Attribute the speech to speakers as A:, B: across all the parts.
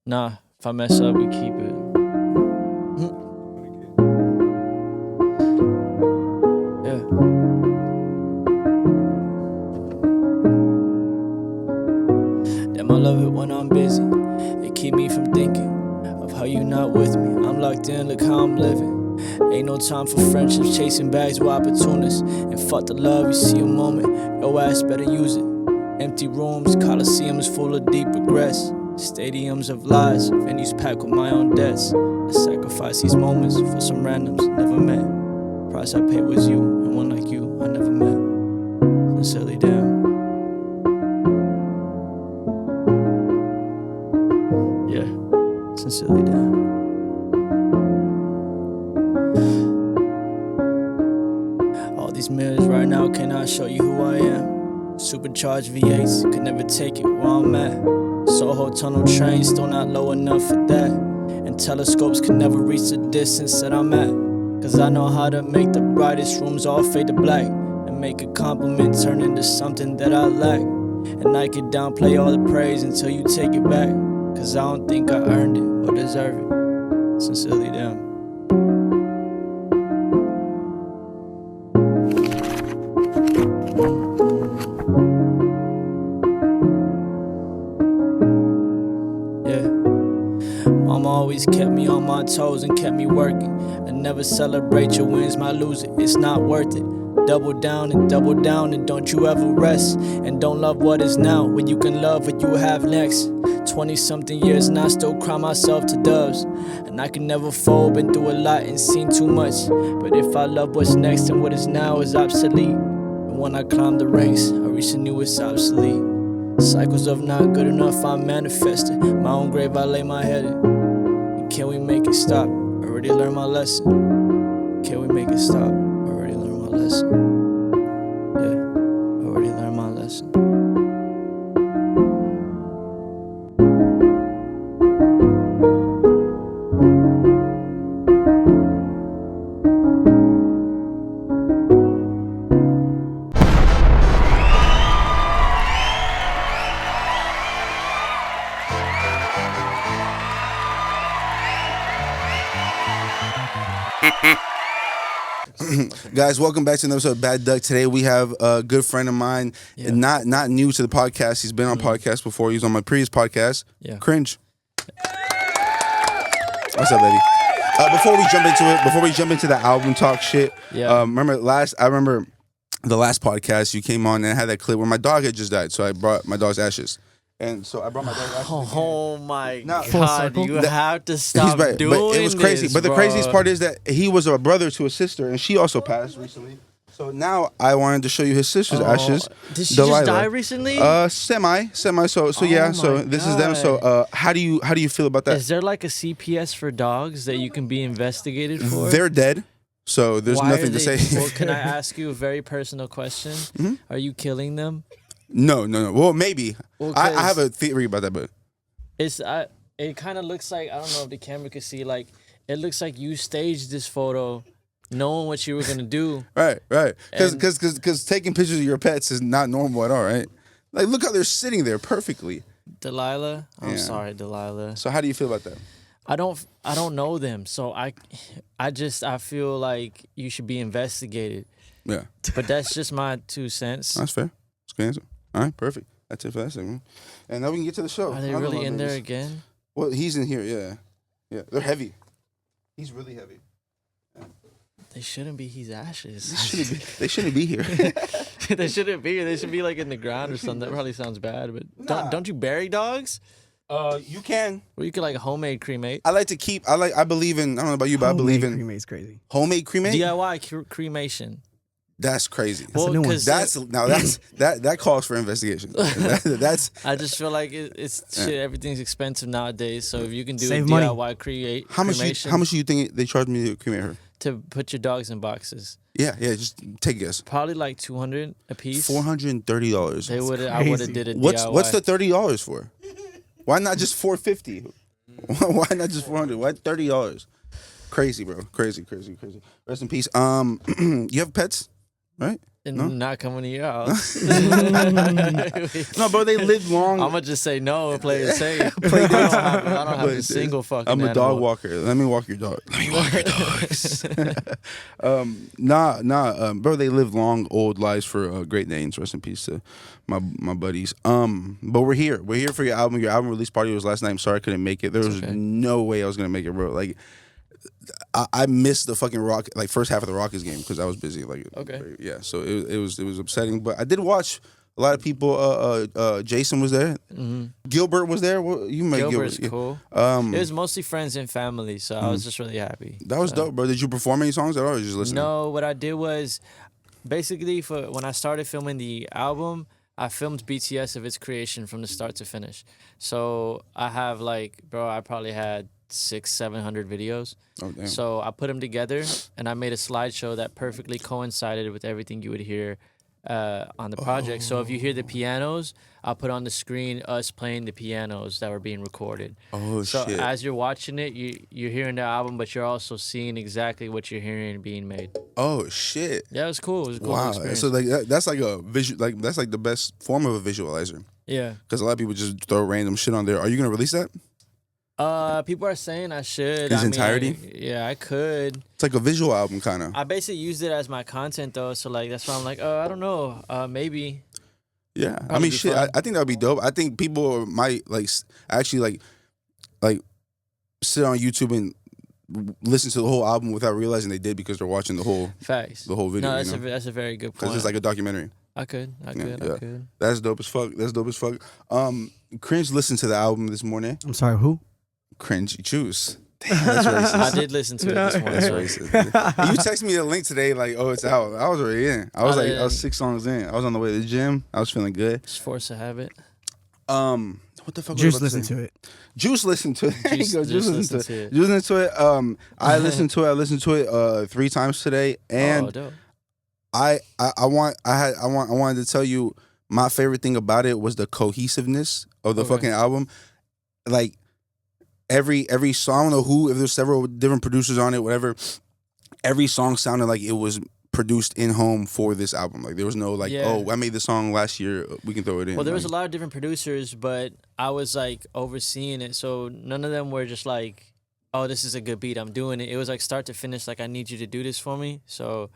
A: Nah, if I mess up, we keep it. Yeah. Damn, I love it when I'm busy. It keep me from thinking of how you not with me. I'm locked in, look how I'm living. Ain't no time for friendships, chasing bags with opportunists. And fuck the love, you see a moment, your ass better use it. Empty rooms, coliseums full of deep regrets. Stadiums of lies, venues packed with my own debts. I sacrifice these moments for some randoms never met. Price I paid was you, and one like you I never met. Sincerely, damn. Yeah, sincerely, damn. All these mirrors right now cannot show you who I am. Supercharged V8s could never take it where I'm at. Soho tunnel train still not low enough for that. And telescopes can never reach the distance that I'm at. Cause I know how to make the brightest rooms all fade to black. And make a compliment turn into something that I lack. And I could downplay all the praise until you take it back. Cause I don't think I earned it or deserve it. Sincerely, damn. Mama always kept me on my toes and kept me working. And never celebrate your wins, might lose it, it's not worth it. Double down and don't you ever rest. And don't love what is now when you can love what you have next. 20 something years and I still cry myself to doves. And I can never fold, been through a lot and seen too much. But if I love what's next and what is now is obsolete. And when I climb the ranks, I reach the newest obsolete. Cycles of not good enough, I manifested. My own grave, I lay my head in. And can we make it stop? Already learned my lesson. Can we make it stop? Already learned my lesson. Yeah, already learned my lesson.
B: Guys, welcome back to another episode of Bad Duck. Today we have a good friend of mine, not new to the podcast. He's been on podcasts before. He was on my previous podcast, Kringe. What's up, baby? Before we jump into the album talk shit, I remember the last podcast you came on and had that clip where my dog had just died, so I brought my dog's ashes. And so I brought my dog's ashes.
A: Oh my God, you have to stop doing
B: But it was crazy.
A: this,
B: But the
A: bro.
B: craziest part is that he was a brother to a sister, and she also passed recently. So now I wanted to show you his sister's ashes.
A: Did she
B: Delilah.
A: just die recently?
B: Semi. So yeah. So this is them. So how do you feel about that?
A: Is there like a CPS for dogs that you can be investigated for?
B: They're dead. So there's
A: Why
B: nothing
A: are
B: to say.
A: Well, can I ask you a very personal question?
B: Mm-hmm.
A: Are you killing them?
B: No. Well, maybe.
A: Well,
B: I have a theory about that, but
A: it kind of looks like, I don't know if the camera could see, like it looks like you staged this photo knowing what you were gonna do.
B: Right. Because taking pictures of your pets is not normal at all, right? Like, look how they're sitting there perfectly.
A: Delilah, I'm sorry, Delilah.
B: So how do you feel about that?
A: I don't know them, so I feel like you should be investigated.
B: Yeah.
A: But that's just my 2 cents.
B: That's fair. That's a good answer. All right, perfect. That's it for that segment. And now we can get to the show.
A: Are they really in there again?
B: Well, he's in here, yeah. Yeah, they're heavy. He's really heavy. Yeah.
A: They shouldn't be his ashes.
B: They shouldn't be here.
A: They shouldn't be here. They should be like in the ground or something. That probably sounds bad, but don't you bury dogs?
B: You can.
A: Or you could like homemade cremate.
B: I like to keep. I believe in. I don't know about you, but I believe in
C: cremate's crazy.
B: Homemade cremate.
A: DIY cremation.
B: That's crazy.
C: That's a new one.
B: That calls for investigation. That's.
A: I just feel like it's shit. Everything's expensive nowadays. So if you can do
C: Save
A: a
C: money.
A: DIY cremation,
B: How much do you think they charge me to cremate her?
A: to put your dogs in boxes?
B: Yeah. Just take a guess.
A: Probably like $200 a piece.
B: $430.
A: They would. I would have did a DIY.
B: What's the $30 for? Why not just $450? Why not just $400? Why $30? Crazy, bro. Crazy. Rest in peace. You have pets? right?
A: And
B: No?
A: not coming to your house.
B: No, bro, they lived long.
A: I'm gonna just say no and play it safe.
B: Play
A: I
B: dates.
A: don't have a single fucking
B: I'm a
A: animal.
B: dog walker. Let me walk your dog. Let me walk your dogs. Bro, they lived long, old lives for Great Danes. Rest in peace to my buddies. But we're here. We're here for your album. Your album release party was last night. I'm sorry I couldn't make it. There was no way I was gonna make it, bro. Like, I missed the fucking first half of the Rockets game because I was busy. Like, yeah. So it was upsetting, but I did watch a lot of people. Jason was there. Mm-hmm. Gilbert was there. Well, you met
A: Gilbert's
B: Gilbert.
A: cool. It was mostly friends and family, so I was just really happy.
B: That was dope, bro. Did you perform any songs at all, or just listening?
A: No, what I did was basically for when I started filming the album, I filmed BTS of its creation from the start to finish. So I have I probably had 600-700 videos.
B: Oh, damn.
A: So I put them together and I made a slideshow that perfectly coincided with everything you would hear on the project. So if you hear the pianos, I'll put on the screen us playing the pianos that were being recorded.
B: Oh,
A: so
B: shit.
A: as you're watching it, you're hearing the album, but you're also seeing exactly what you're hearing being made.
B: Oh shit.
A: Yeah, it was cool. It was a cool
B: wow.
A: experience.
B: So that's like a visual, that's like the best form of a visualizer.
A: Yeah.
B: Because a lot of people just throw random shit on there. Are you gonna release that?
A: People are saying I should.
B: Its entirety?
A: Yeah, I could.
B: It's like a visual album, kind of.
A: I basically used it as my content though, so that's why I'm like, I don't know, maybe.
B: Yeah, I mean, shit. I think that'd be dope. I think people might actually sit on YouTube and listen to the whole album without realizing they did because they're watching the whole video.
A: No, that's a very good point.
B: Because it's like a documentary.
A: I could.
B: That's dope as fuck. Kringe listened to the album this morning.
C: I'm sorry, who?
B: Kringe Juice. Damn, that's racist.
A: I did listen to it this morning.
B: That's racist. You texted me the link today, like, oh, it's out. I was already in. I was 6 songs in. I was on the way to the gym. I was feeling good.
A: Just force a habit.
B: What the fuck?
C: Juice listened to it.
B: Juice listened to it.
A: Juice listened to it.
B: Juice listened to it. I listened to it 3 times today, and
A: dope.
B: I wanted to tell you my favorite thing about it was the cohesiveness of the fucking album. Like every song, I don't know who, if there's several different producers on it, whatever. Every song sounded like it was produced in home for this album. Like there was no oh, I made this song last year, we can throw it in.
A: Well, there was a lot of different producers, but I was overseeing it, so none of them were just like, oh, this is a good beat, I'm doing it. It was start to finish, I need you to do this for me. So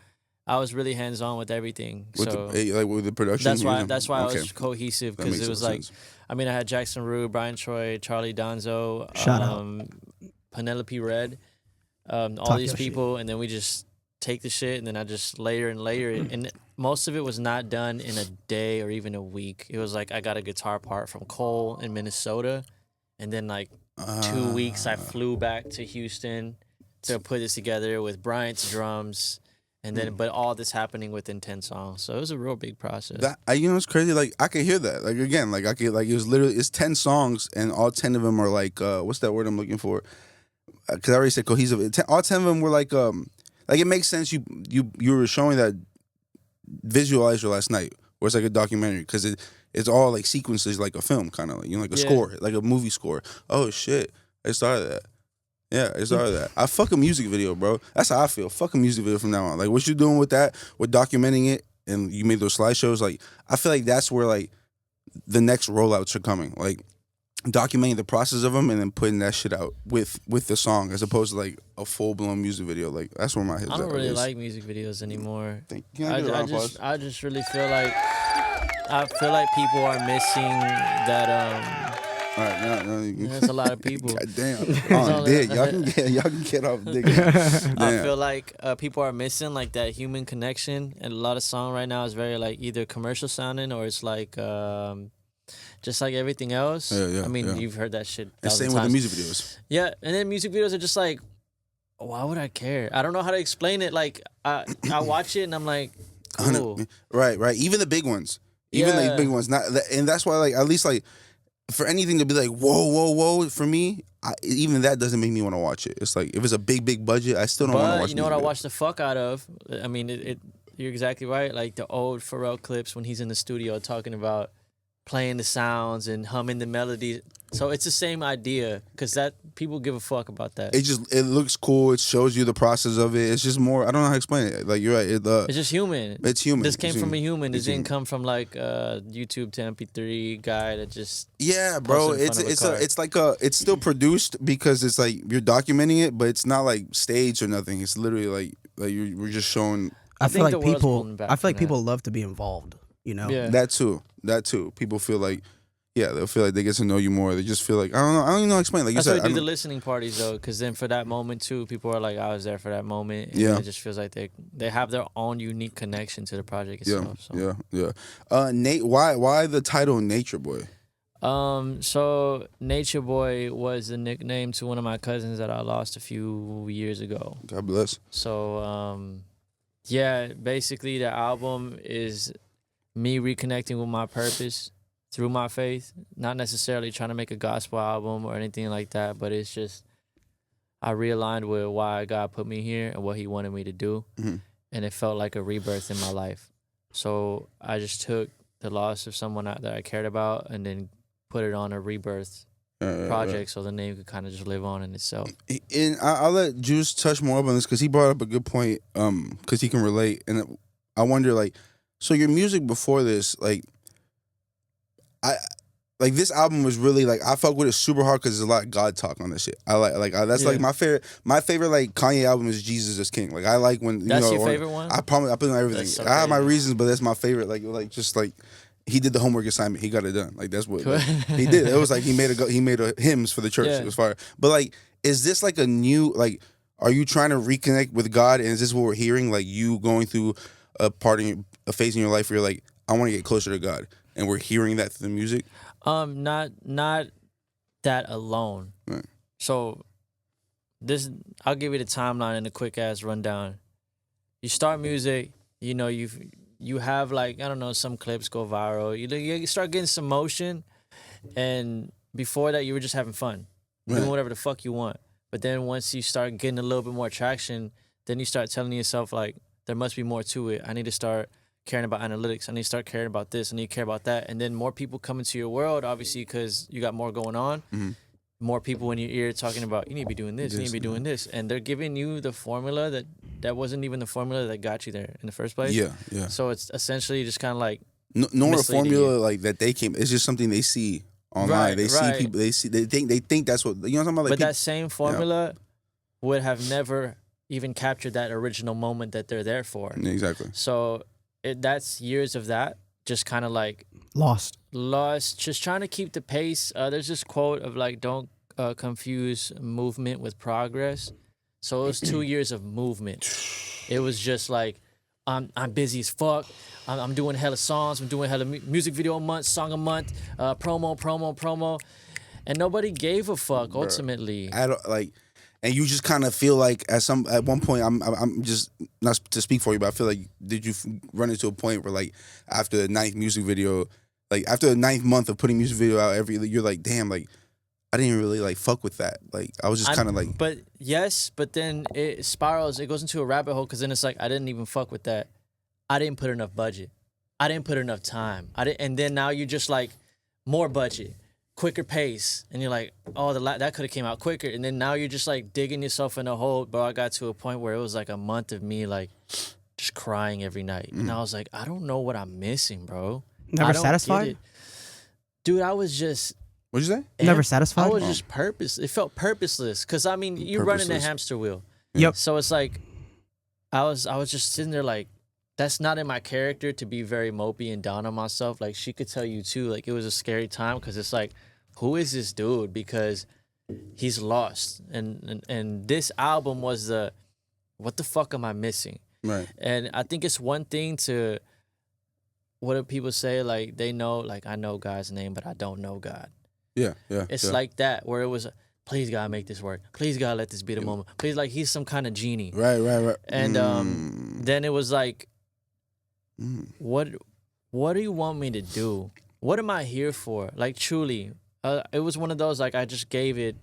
A: I was really hands on with everything.
B: With the production.
A: That's why I was cohesive, because it was sense. I had Jackson Rue, Brian Choi, Charlie Donzo,
C: Shout out.
A: Penelope Red, all these people, and then we just take the shit and then I just layer it. And most of it was not done in a day or even a week. It was I got a guitar part from Cole in Minnesota, and then 2 weeks I flew back to Houston to put this together with Bryant's drums. And then, but all this happening within 10 songs, so it was a real big process.
B: It's crazy. I can hear that. It was literally, it's 10 songs, and all 10 of them are what's that word I'm looking for? Because I already said cohesive. All 10 of them were it makes sense. You were showing that visualizer last night, where it's like a documentary, because it's all sequences, like a film, kind of like a score, like a movie score. Oh shit, I started that. Yeah, it's all that. I fuck a music video, bro. That's how I feel. Fuck a music video from now on. What you doing with that, with documenting it, and you made those slideshows, I feel like that's where, the next rollouts are coming. Documenting the process of them and then putting that shit out with the song, as opposed to, a full-blown music video. That's where my head's at.
A: I don't really like music videos anymore.
B: I
A: just really feel like people are missing that,
B: all right,
A: there's a lot of people.
B: God damn. Y'all can get off dick.
A: I feel like people are missing that human connection, and a lot of song right now is very either commercial sounding, or it's just like everything else.
B: Yeah,
A: you've heard that shit.
B: And same with the music videos.
A: Yeah, and then music videos are just why would I care? I don't know how to explain it. I watch it and I'm like, cool.
B: Right. Even the big ones. Even the big ones. And that's why at least for anything to be whoa, for me, even that doesn't make me want to watch it. It's if it's a big budget, I still don't want to watch it.
A: You know what I watched the fuck out of? You're exactly right. The old Pharrell clips when he's in the studio talking about playing the sounds and humming the melodies. So it's the same idea because that people give a fuck about that.
B: It looks cool. It shows you the process of it. It's just more. I don't know how to explain it. Like you're right.
A: It's just human.
B: It's human.
A: This came
B: it's
A: from
B: human.
A: a human. This
B: It's
A: didn't
B: human.
A: come from like a YouTube to MP3 guy that just
B: Bro.
A: in front of a car.
B: It's like it's still produced because it's like you're documenting it, but it's not like staged or nothing. It's literally like we're just showing.
C: I feel
A: think
C: like
A: the world's
C: people.
A: pulling back
C: I feel
A: from
C: like people love to be involved. You know.
A: Yeah.
B: That too. People feel like. Yeah, they'll feel like they get to know you more. They just feel like I don't know. I don't even know how to explain. Like
A: That's
B: you
A: why
B: said,
A: we do the listening parties though, because then for that moment too, people are like, I was there for that moment. And
B: Yeah.
A: it just feels like they have their own unique connection to the project itself.
B: yeah. Nate, why the title Nature Boy?
A: So Nature Boy was a nickname to one of my cousins that I lost a few years ago.
B: God bless.
A: So yeah, basically the album is me reconnecting with my purpose through my faith, not necessarily trying to make a gospel album or anything like that, but it's just I realigned with why God put me here and what he wanted me to do.
B: Mm-hmm.
A: And it felt like a rebirth in my life. So I just took the loss of someone that I cared about and then put it on a rebirth project so the name could kind of just live on in itself.
B: And I'll let Juice touch more up on this because he brought up a good point because he can relate. And I wonder, like, so your music before this, like, this album was really like I fuck with it super hard because there's a lot of God talk on this shit. That's like my favorite. My favorite like Kanye album is Jesus is King. Like I like when you
A: That's
B: know,
A: your favorite one.
B: I promise I put on everything.
A: So
B: I have my
A: crazy.
B: reasons, but that's my favorite. Like just like he did the homework assignment. He got it done. Like that's what like, he did. It was like he made a hymns for the church.
A: Yeah.
B: It was fire. But like, is this like a new like? Are you trying to reconnect with God? And is this what we're hearing? Like you going through a phase in your life where you're like, I want to get closer to God, and we're hearing that through the music.
A: Not that alone.
B: Right.
A: So this, I'll give you the timeline in a quick ass rundown. You start music, you know, you have like, I don't know, some clips go viral. You start getting some motion, and before that you were just having fun, doing whatever the fuck you want. But then once you start getting a little bit more traction, then you start telling yourself like, there must be more to it. I need to start caring about analytics. I need to start caring about this. I need to care about that. And then more people come into your world, obviously, because you got more going on.
B: Mm-hmm.
A: More people in your ear talking about, you need to be doing this, you need to be doing this. And they're giving you the formula that wasn't even the formula that got you there in the first place.
B: Yeah.
A: So it's essentially just kind of like
B: Nor a
A: misleading
B: formula
A: you.
B: like that they came. It's just something they see online.
A: Right,
B: they
A: right.
B: see people. They think that's what you know. What I'm talking about? Like
A: but
B: people,
A: that same formula would have never even captured that original moment that they're there for.
B: Exactly.
A: So that's years of that, just kind of like
C: Lost,
A: just trying to keep the pace. There's this quote of like, don't confuse movement with progress. So it was 2 years of movement. It was just like, I'm busy as fuck. I'm doing hella songs. I'm doing hella music video a month, song a month, promo. And nobody gave a fuck ultimately.
B: And you just kind of feel like at one point I'm just not to speak for you, but I feel like did you run into a point where like after the 9th music video, like after the 9th month of putting music video out you're like damn, like I didn't really like fuck with that. Like I was just kind of like.
A: But yes, but then it spirals. It goes into a rabbit hole because then it's like I didn't even fuck with that. I didn't put enough budget. I didn't put enough time. And then now you're just like more budget. Quicker pace, and you're like, oh, that could have came out quicker, and then now you're just like digging yourself in a hole. Bro, I got to a point where it was like a month of me like just crying every night, and I was like, I don't know what I'm missing, bro.
C: Never
A: I don't
C: satisfied?
A: get it. Dude. I was just
B: What'd you say?
C: Never satisfied?
A: I was just purpose. It felt purposeless because I mean, you're running a
B: Purposeless.
A: hamster wheel.
C: Yep.
A: So it's like, I was just sitting there like, that's not in my character to be very mopey and down on myself. Like she could tell you too. Like it was a scary time because it's like, who is this dude? Because he's lost. And this album was what the fuck am I missing?
B: Right.
A: And I think it's one thing to, what do people say? Like they know, like I know God's name, but I don't know God.
B: Yeah.
A: It's like that where it was, please God make this work. Please God let this be the moment. Please, like he's some kind of genie.
B: Right.
A: And then it was like, what do you want me to do? What am I here for? Like truly. It was one of those, like, I just gave it,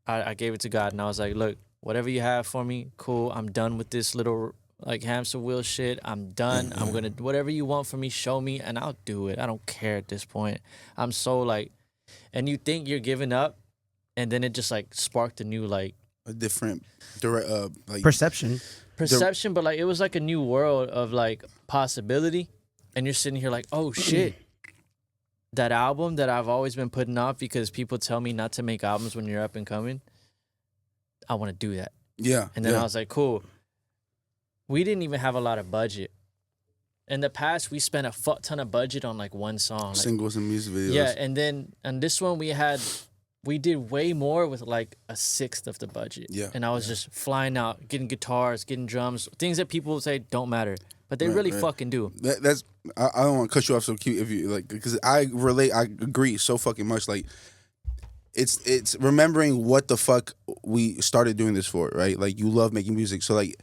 A: I gave it to God, and I was like, look, whatever you have for me, cool. I'm done with this little like hamster wheel shit. I'm done. I'm gonna whatever you want from me, show me, and I'll do it. I don't care at this point. I'm so like, and you think you're giving up, and then it just like sparked a new like
B: a different direct like
C: Perception.
A: but like it was like a new world of like possibility, and you're sitting here like, oh shit. That album that I've always been putting off because people tell me not to make albums when you're up and coming, I want to do that.
B: Yeah.
A: And then I was like, cool. We didn't even have a lot of budget. In the past, we spent a fuck ton of budget on like one song. Like,
B: singles and music videos.
A: yeah, and then on this one we did way more with like a sixth of the budget.
B: Yeah.
A: And I was just flying out, getting guitars, getting drums, things that people would say don't matter. But they really fucking do.
B: That's I don't want to cut you off so cute if you like, because I agree so fucking much. Like it's remembering what the fuck we started doing this for, right? Like you love making music, so like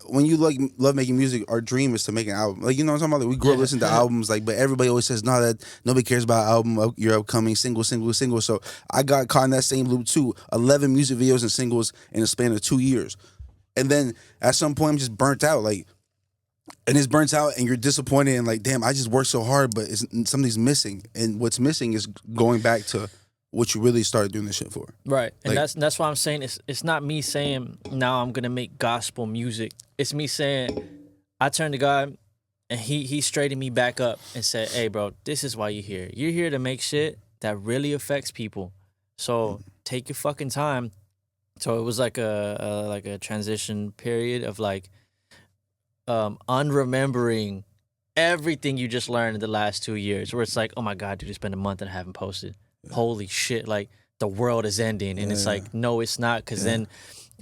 B: when you love making music, our dream is to make an album. Like, you know what I'm talking about? Like, we grew up listening to albums, like, but everybody always says, no, that nobody cares about album, your upcoming single. So I got caught in that same loop too. 11 music videos and singles in a span of 2 years. And then at some point I'm just burnt out, like, and it's burnt out and you're disappointed and like, damn, I just worked so hard, but something's missing. And what's missing is going back to what you really started doing this shit for.
A: Right. And
B: like,
A: that's why I'm saying it's not me saying now I'm gonna make gospel music. It's me saying I turned to God and he straightened me back up and said, hey bro, this is why you're here. You're here to make shit that really affects people. So take your fucking time. So it was like a transition period of like unremembering everything you just learned in the last 2 years, where it's like, oh my God, dude, it's been a month and I haven't posted. Yeah. Holy shit, like the world is ending. And it's like, no, it's not. Because then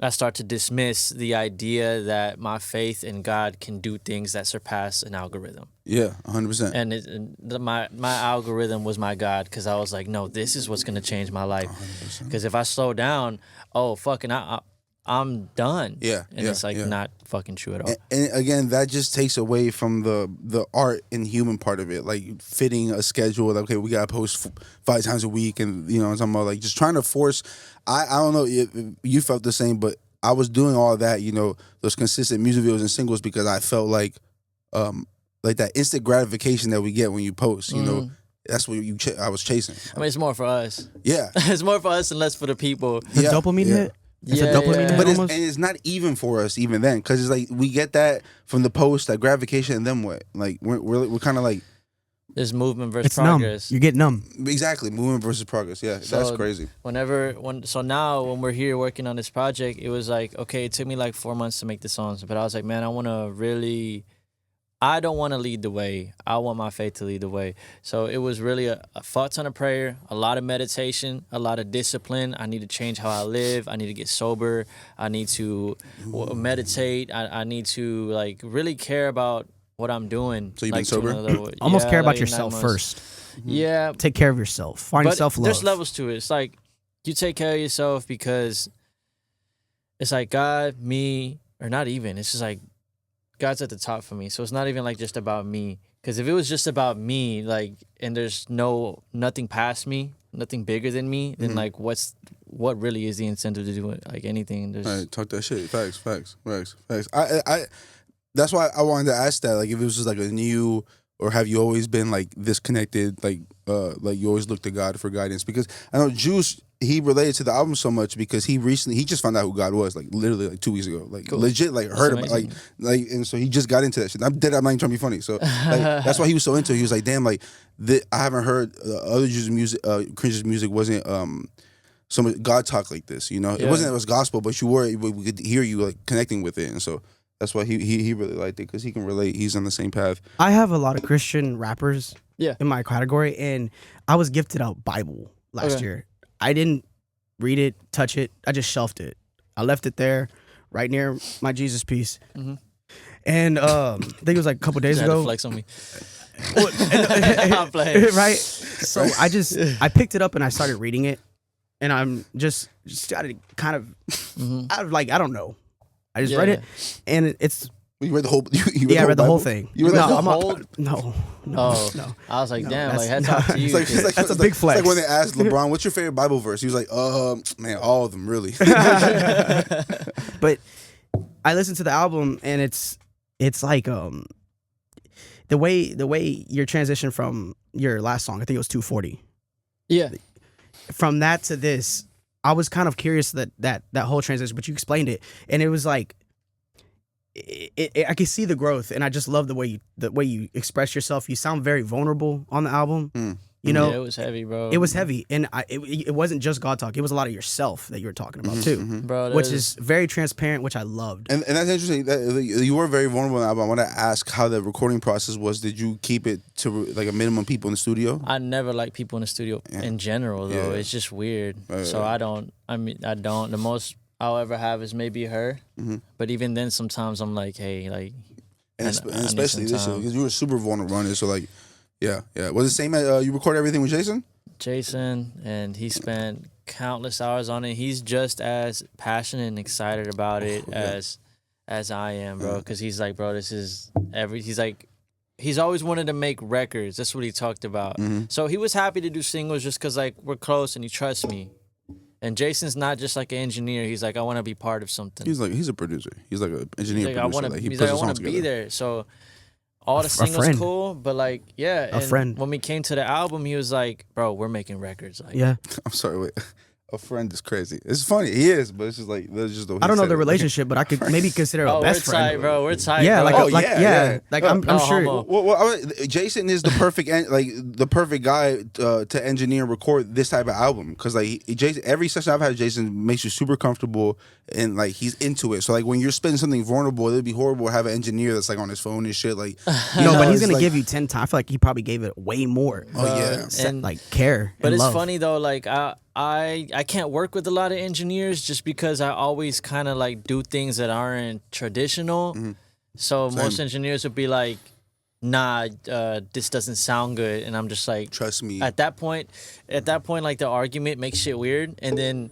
A: I start to dismiss the idea that my faith in God can do things that surpass an algorithm.
B: Yeah, 100%.
A: And my algorithm was my God, because I was like, no, this is what's going to change my life. Because if I slow down, oh, fucking, I'm done. Yeah. And it's like not fucking true at all.
B: And again, that just takes away from the art and human part of it. Like fitting a schedule. Like, okay, we got to post 5 times a week. And, you know, I'm talking about like just trying to force. I don't know if you felt the same, but I was doing all that, you know, those consistent music videos and singles because I felt like that instant gratification that we get when you post, you know. That's what I was chasing.
A: I mean, it's more for us.
B: Yeah.
A: It's more for us and less for the people.
C: The dopamine hit? It's a dopamine hit
B: but
C: almost?
B: it's not even for us even then, because it's like we get that from the post, that gratification, and then what? Like we're kind of like,
A: there's movement versus
C: it's
A: progress.
C: Numb. You get numb.
B: Exactly, movement versus progress. Yeah, so that's crazy.
A: So now when we're here working on this project, it was like, okay, it took me like 4 months to make the songs, but I was like, man, I don't want to lead the way. I want my faith to lead the way. So it was really a fuck ton of prayer, a lot of meditation, a lot of discipline. I need to change how I live. I need to get sober. I need to meditate. I need to like really care about what I'm doing.
B: So you've
A: like,
B: been sober?
C: Almost care about yourself first.
A: Yeah.
C: Take care of yourself. Find self-love.
A: There's levels to it. It's like you take care of yourself because it's like God, me, or not even. It's just like God's at the top for me. So it's not even like just about me. Because if it was just about me, like, and there's nothing past me, nothing bigger than me, then like what really is the incentive to do it? Like anything. There's...
B: All right, talk that shit. Facts. I that's why I wanted to ask that. Like, if it was just like a new, or have you always been like this connected? Like you always look to God for guidance? Because I know Juice, he related to the album so much because he just found out who God was, like literally like 2 weeks ago, like legit, like heard about like, and so he just got into that shit. I'm not even trying to be funny. So like, that's why he was so into it. He was like, damn, like I haven't heard other Juice's music, Kringe's music wasn't so much God talk like this, you know. It wasn't that it was gospel, but we could hear you like connecting with it, and so that's why he really liked it, because he can relate. He's on the same path.
C: I have a lot of Christian rappers in my category, and I was gifted a Bible last year. I didn't read it, touch it. I just shelved it. I left it there, right near my Jesus piece. And I think it was like a couple days ago.
A: Flex on me.
C: I'm playing. Right? So I picked it up and I started reading it, and I'm just started kind of, I don't know. I just read it, and it's.
B: You read the whole.
C: I read the whole thing.
B: You read the
A: whole.
C: No.
A: I was like, damn, like hats off to you.
C: That's a big flex.
B: It's like when they asked LeBron, "What's your favorite Bible verse?" He was like, man, all of them, really."
C: But I listened to the album and it's like the way your transition from your last song, I think it was 240.
A: Yeah.
C: From that to this, I was kind of curious that whole transition, but you explained it, and it was like I could see the growth, and I just love the way you express yourself. You sound very vulnerable on the album. You know,
A: yeah, it was heavy, bro.
C: It was heavy, and it wasn't just God talk. It was a lot of yourself that you were talking about too,
A: bro.
C: Which is very transparent, which I loved.
B: And that's interesting. That you were very vulnerable in the album. I want to ask how the recording process was. Did you keep it to like a minimum people in the studio?
A: I never like people in the studio in general, though.
B: Yeah.
A: It's just weird. So I don't. The most I'll ever have is maybe her. But even then, sometimes I'm like, hey, like,
B: and especially this year, because you were super vulnerable on it. So like. Yeah. Was it the same as you recorded everything with Jason?
A: Jason, and he spent countless hours on it. He's just as passionate and excited about it as I am, bro. Because he's like, bro, this is he's like, he's always wanted to make records. That's what he talked about. So he was happy to do singles just because like we're close and he trusts me. And Jason's not just like an engineer. He's like, I want to be part of something.
B: He's a producer. He's like an engineer.
A: He's like,
B: producer.
A: I want to be there. So. All the singles cool, but like, yeah.
C: A friend.
A: When we came to the album, he was like, bro, we're making records. Like,
C: yeah.
B: I'm sorry, wait. A friend is crazy. It's funny. He is, but it's just like, that's just the way
C: I don't know the relationship, but I could maybe consider a best friend.
A: Tight, bro. We're tight.
C: Yeah,
A: bro.
C: yeah. Like I'm sure.
B: Well, Jason is the perfect guy to engineer and record this type of album because like Jason, every session I've had with Jason makes you super comfortable and like he's into it. So like when you're spending something vulnerable, it'd be horrible to have an engineer that's like on his phone and shit. Like
C: but he's gonna give you 10 times. I feel like he probably gave it way more.
A: And
C: like care.
A: But it's
C: love.
A: funny though, like I can't work with a lot of engineers just because I always kind of like do things that aren't traditional. So most engineers would be like, nah, this doesn't sound good. And I'm just like,
B: trust me.
A: At that point, like the argument makes shit weird. And then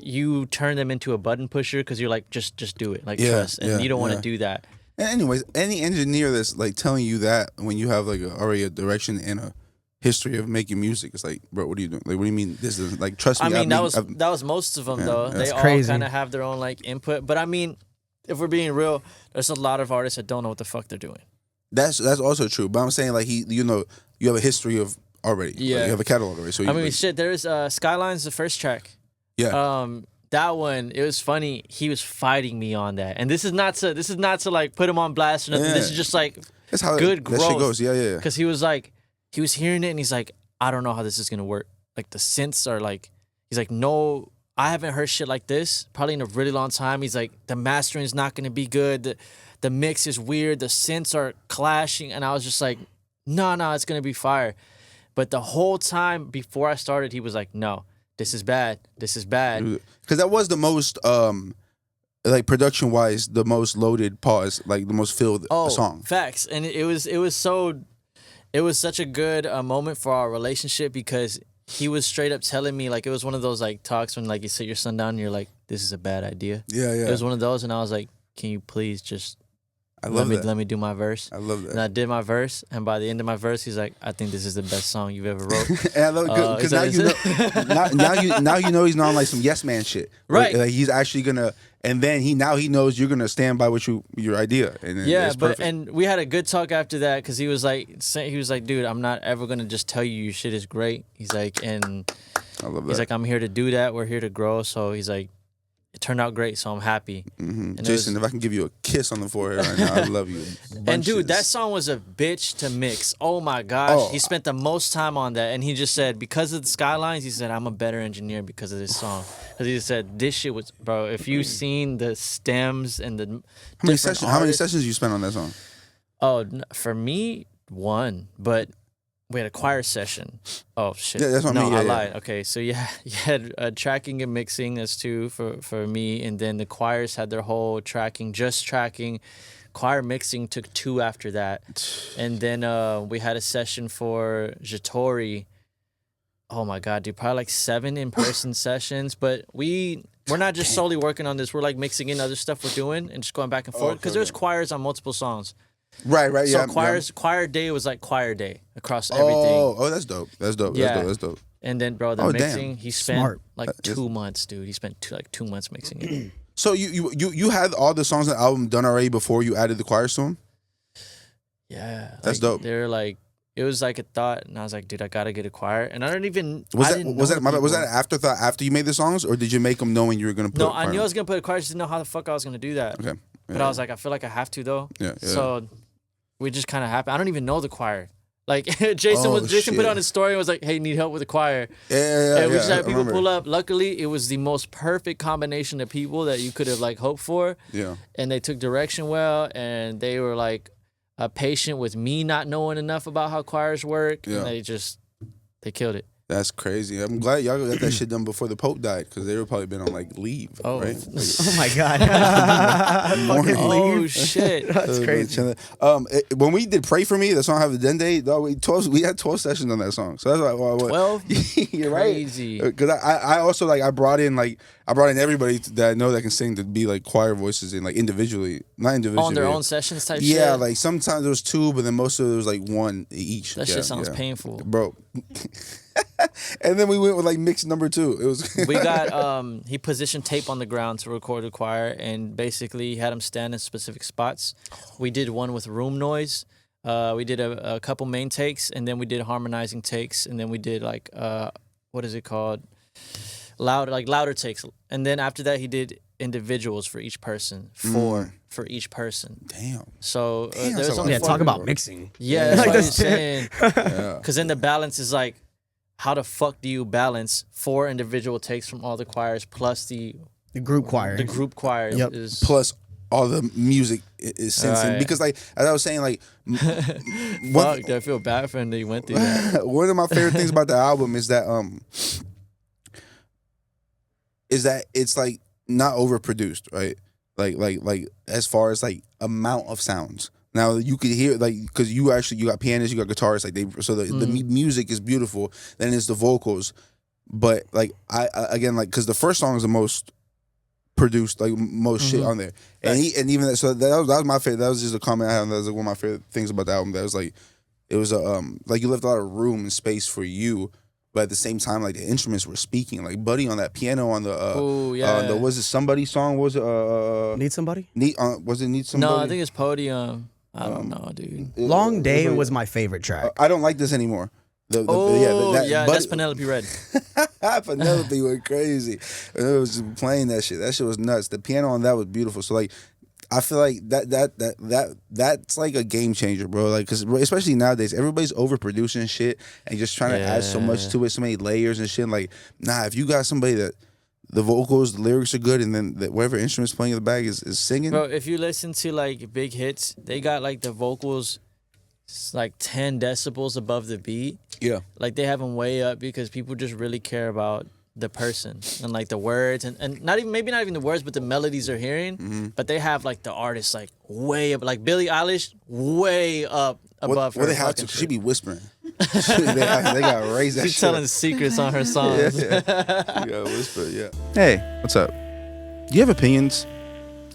A: you turn them into a button pusher because you're like, just do it. Like, trust. And you don't want to do that.
B: And anyways, any engineer that's like telling you that when you have like already a direction and a history of making music, it's like, bro, what are you doing? Like, what do you mean this is like, trust me.
A: I mean, that was most of them though. They all kind of have their own like input. But I mean, if we're being real, there's a lot of artists that don't know what the fuck they're doing.
B: That's also true. But I'm saying like you have a history of already.
A: Yeah,
B: like, you have a catalog already. So
A: I mean, shit. There's Skyline's the first track.
B: Yeah.
A: That one, it was funny. He was fighting me on that, and this is not to like put him on blast or nothing. This is just like
B: that's how
A: good growth.
B: That shit goes. Yeah.
A: Because he was hearing it, and he's like, I don't know how this is gonna work. Like the synths are like, he's like, no, I haven't heard shit like this probably in a really long time. He's like, the mastering is not gonna be good. The mix is weird. The synths are clashing, and I was just like, no, it's gonna be fire. But the whole time before I started, he was like, no. This is bad.
B: Because that was the most, like production wise, the most loaded pause, like the most filled song.
A: Facts, and it was such a good moment for our relationship because he was straight up telling me like it was one of those like talks when like you sit your son down and you're like, this is a bad idea.
B: Yeah.
A: It was one of those, and I was like, can you please just let me do my verse.
B: I love that.
A: And I did my verse, and by the end of my verse, he's like, I think this is the best song you've ever wrote.
B: And I love it because now you know he's not on like some yes man shit.
A: Right.
B: Like he's actually gonna, and then he knows you're gonna stand by what your idea. And then
A: and we had a good talk after that because he was like, dude, I'm not ever gonna just tell you your shit is great. He's like, and
B: I love that.
A: He's like, I'm here to do that. We're here to grow. So he's like, it turned out great, so I'm happy.
B: Jason, if I can give you a kiss on the forehead right now, I love you.
A: And dude, that song was a bitch to mix. Oh my gosh, he spent the most time on that, and he just said because of the Skylines, he said I'm a better engineer because of this song. Because he said this shit was, bro. If you seen the stems and the
B: how many sessions you spent on that song?
A: Oh, for me, one, but. We had a choir session. Oh shit!
B: Yeah, that's what I mean.
A: I lied. Okay, so you had tracking and mixing as two for me, and then the choirs had their whole tracking, just tracking. Choir mixing took 2 after that, and then we had a session for Jatori. Oh my god, dude! Probably like 7 in-person sessions, but we're not just solely working on this. We're like mixing in other stuff we're doing and just going back and forth because there's choirs on multiple songs.
B: Right.
A: So choir day was like choir day across everything.
B: Oh, that's dope. That's dope.
A: Yeah.
B: That's dope.
A: And then, bro, the mixing, he spent
C: Smart.
A: like 2 months, dude. He spent 2 months mixing it.
B: So you had all the songs on the album done already before you added the choirs to them?
A: Yeah.
B: That's dope.
A: They're like, it was like a thought, and I was like, dude, I gotta get a choir. And I don't even.
B: Was that an afterthought after you made the songs, or did you make them knowing you were gonna put?
A: No, I knew I was gonna put a choir. I just didn't know how the fuck I was gonna do that.
B: Okay. Yeah.
A: But I was like, I feel like I have to though.
B: Yeah.
A: So we just kind of happened. I don't even know the choir. Like Jason put on his story and was like, "Hey, need help with the choir?"
B: Yeah.
A: And we just had people pull up. Luckily, it was the most perfect combination of people that you could have like hoped for.
B: Yeah.
A: And they took direction well, and they were like patient with me not knowing enough about how choirs work.
B: Yeah.
A: And they killed it.
B: That's crazy. I'm glad y'all got that shit done before the Pope died, because they would probably been on like leave.
A: Oh,
B: right? Like,
C: Oh my god.
A: Oh shit.
C: That's crazy.
B: When we did "Pray for Me," the song "Have a Den Day," we had 12 sessions on that song. So that's why.
A: 12.
B: You're
A: Crazy.
B: right. Because I also I brought in everybody that I know that can sing to be like choir voices and like individually, not individually
A: On their own sessions type shit.
B: Yeah, like sometimes there was 2, but then most of it was like 1 each.
A: That shit sounds painful,
B: bro. And then we went with like mix number 2. It was
A: we got he positioned tape on the ground to record the choir, and basically had him stand in specific spots. We did one with room noise. We did a couple main takes, and then we did harmonizing takes, and then we did like what is it called? Louder takes. And then after that he did individuals for each person. 4 for each person.
B: Damn.
A: So there's only 4
C: talk about
A: people.
C: mixing.
A: Yeah, that's what I'm saying.
B: Yeah.
A: Because then the balance is like, how the fuck do you balance 4 individual takes from all the choirs plus the
C: group choir?
A: The group choir is
B: plus all the music is sensing. Right. Because like as I was saying, like
A: fuck, I feel bad for him that he went through that.
B: One of my favorite things about the album is that it's like not overproduced, right? Like as far as like amount of sounds. Now you could hear like, because you got pianists, you got guitarists, like the music is beautiful. Then it's the vocals, but like I again, like, because the first song is the most produced, like most shit on there, and even that was my favorite. That was just a comment I had. That was like one of my favorite things about the album. That was like, it was like you left a lot of room and space for you. But at the same time, like the instruments were speaking. Like Buddy on that piano on the was it Somebody song? Was it
C: Need Somebody?
B: Was it Need Somebody?
A: No, I think it's Podium. I don't know, dude.
C: Long Day was my favorite track.
B: I don't like this anymore.
A: That's Penelope Red.
B: Penelope went crazy. It was just playing that shit. That shit was nuts. The piano on that was beautiful. So like, I feel like that's like a game changer, bro. Like, because especially nowadays, everybody's overproducing shit and just trying to add so much to it, so many layers and shit. Like, nah, if you got somebody that the vocals, the lyrics are good, and then whatever instrument's playing in the back is singing.
A: Bro, if you listen to like big hits, they got like the vocals like 10 decibels above the beat.
B: Yeah.
A: Like they have them way up because people just really care about the person and like the words and not even the words, but the melodies they're hearing. But they have like the artist like way up, like Billie Eilish way up above her.
B: Well, they have to. She be whispering. they got to raise that.
A: She's telling secrets on her songs.
B: Yeah. You gotta whisper. Yeah. Hey, what's up? Do you have opinions?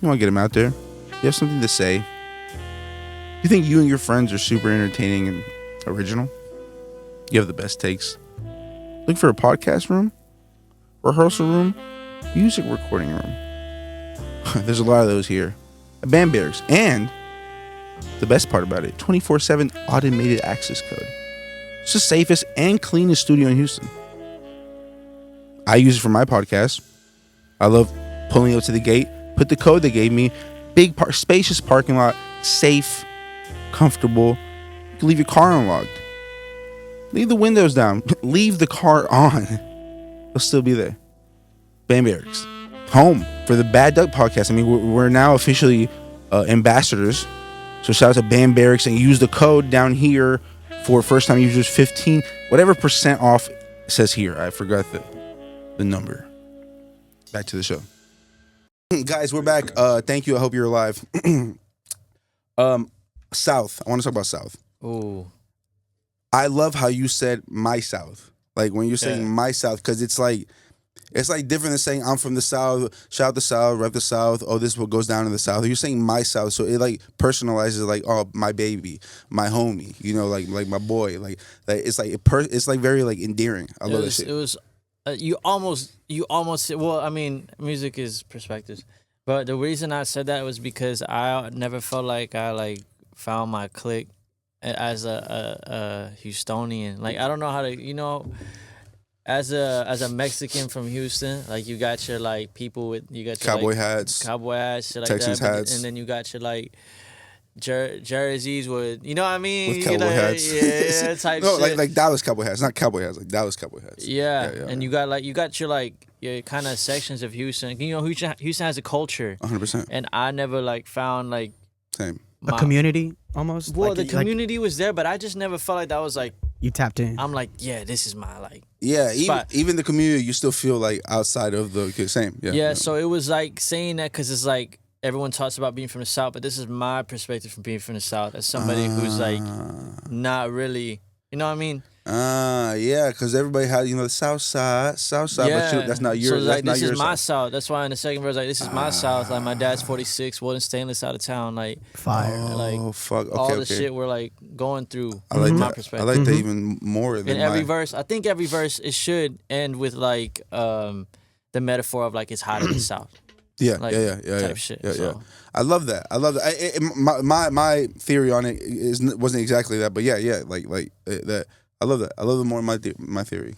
B: You want to get them out there? You have something to say? You think you and your friends are super entertaining and original? You have the best takes? Look for a podcast room, rehearsal room, music recording room. There's a lot of those here at Band Barracks. And the best part about it, 24/7 automated access code. It's the safest and cleanest studio in Houston. I use it for my podcast. I love pulling up to the gate, put the code they gave me, big spacious parking lot, safe, comfortable. You can leave your car unlocked. Leave the windows down. Leave the car on. It'll still be there. Band Barracks. Home for the Bad Duck podcast. I mean, we're now officially ambassadors. So shout out to Band Barracks, and use the code down here for first time users 15, whatever % off says here. I forgot the number. Back to the show. Guys, we're back. Thank you. I hope you're alive. South. I want to talk about South.
A: Ooh.
B: I love how you said my South. Like when you're saying my South, because it's like different than saying I'm from the South, shout the South, rep the South, oh, this is what goes down in the South. You're saying my South, so it like personalizes like, oh, my baby, my homie, you know, like my boy. Like it's like it's like very like endearing. I love that shit.
A: It was you almost well, I mean, music is perspectives. But the reason I said that was because I never felt like I like found my clique as a Houstonian. Like I don't know how to, as a Mexican from Houston, like you got your like people with you got your
B: Cowboy
A: like,
B: hats,
A: cowboy hats, shit like
B: Texans
A: that.
B: hats.
A: And then you got your like jerseys with, you know what I mean?
B: With cowboy hats.
A: Yeah, type
B: no,
A: shit.
B: like Dallas cowboy hats, not cowboy hats, like Dallas cowboy hats.
A: Yeah, and you got your like your kind of sections of Houston. You know, Houston has a culture.
B: 100%.
A: And I never like found like
B: same
C: a community almost.
A: Well,
C: like,
A: the community was there, but I just never felt like that was like
C: you tapped in.
A: I'm like, yeah, this is my like.
B: Yeah,
A: spot.
B: even the community, you still feel like outside of the same.
A: Yeah. So it was like saying that because it's like everyone talks about being from the South, but this is my perspective from being from the South as somebody who's like not really, you know what I mean?
B: Yeah, because everybody has, the South Side,
A: yeah.
B: but that's not yours.
A: So like,
B: that's
A: this
B: not
A: is my
B: South.
A: South. That's why in the second verse, like, this is my South. Like, my dad's 46, Walden Stainless out of town. Like,
C: fire.
B: Oh, fuck. Okay,
A: all the shit we're like going through.
B: I like
A: from
B: that.
A: my perspective.
B: I like that even more than
A: in every verse. I think every verse it should end with like the metaphor of like it's hot in the South.
B: Yeah,
A: like,
B: yeah.
A: Shit,
B: yeah,
A: so.
B: yeah. I love that. My theory on it wasn't exactly that, but yeah, like that. I love that. I love it more in my theory,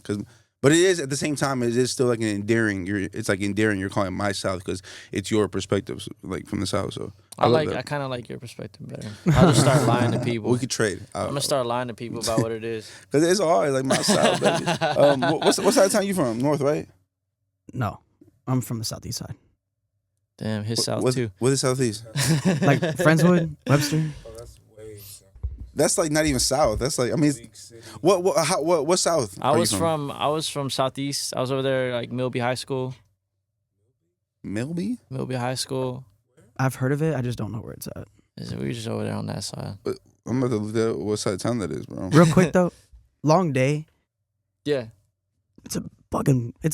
B: but it is at the same time it is still like an endearing. It's like endearing. You're calling it my South because it's your perspective, like from the South. So
A: I kind of like your perspective better. I'll just start lying to people.
B: We could trade.
A: I'm gonna start lying to people about what it is.
B: Because it's hard, like my South, baby. What side of town you from? North, right?
C: No, I'm from the southeast side.
A: Damn, his South too.
B: What is southeast?
C: Like Friendswood, Webster.
B: That's like not even south. That's like what south?
A: I was from southeast. I was over there like Milby High School.
B: Milby
A: High School.
C: I've heard of it. I just don't know where it's at.
A: We were just over there on that side.
B: But I'm about to look at what side of town that is, bro.
C: Real quick though, Long Day.
A: Yeah.
C: It's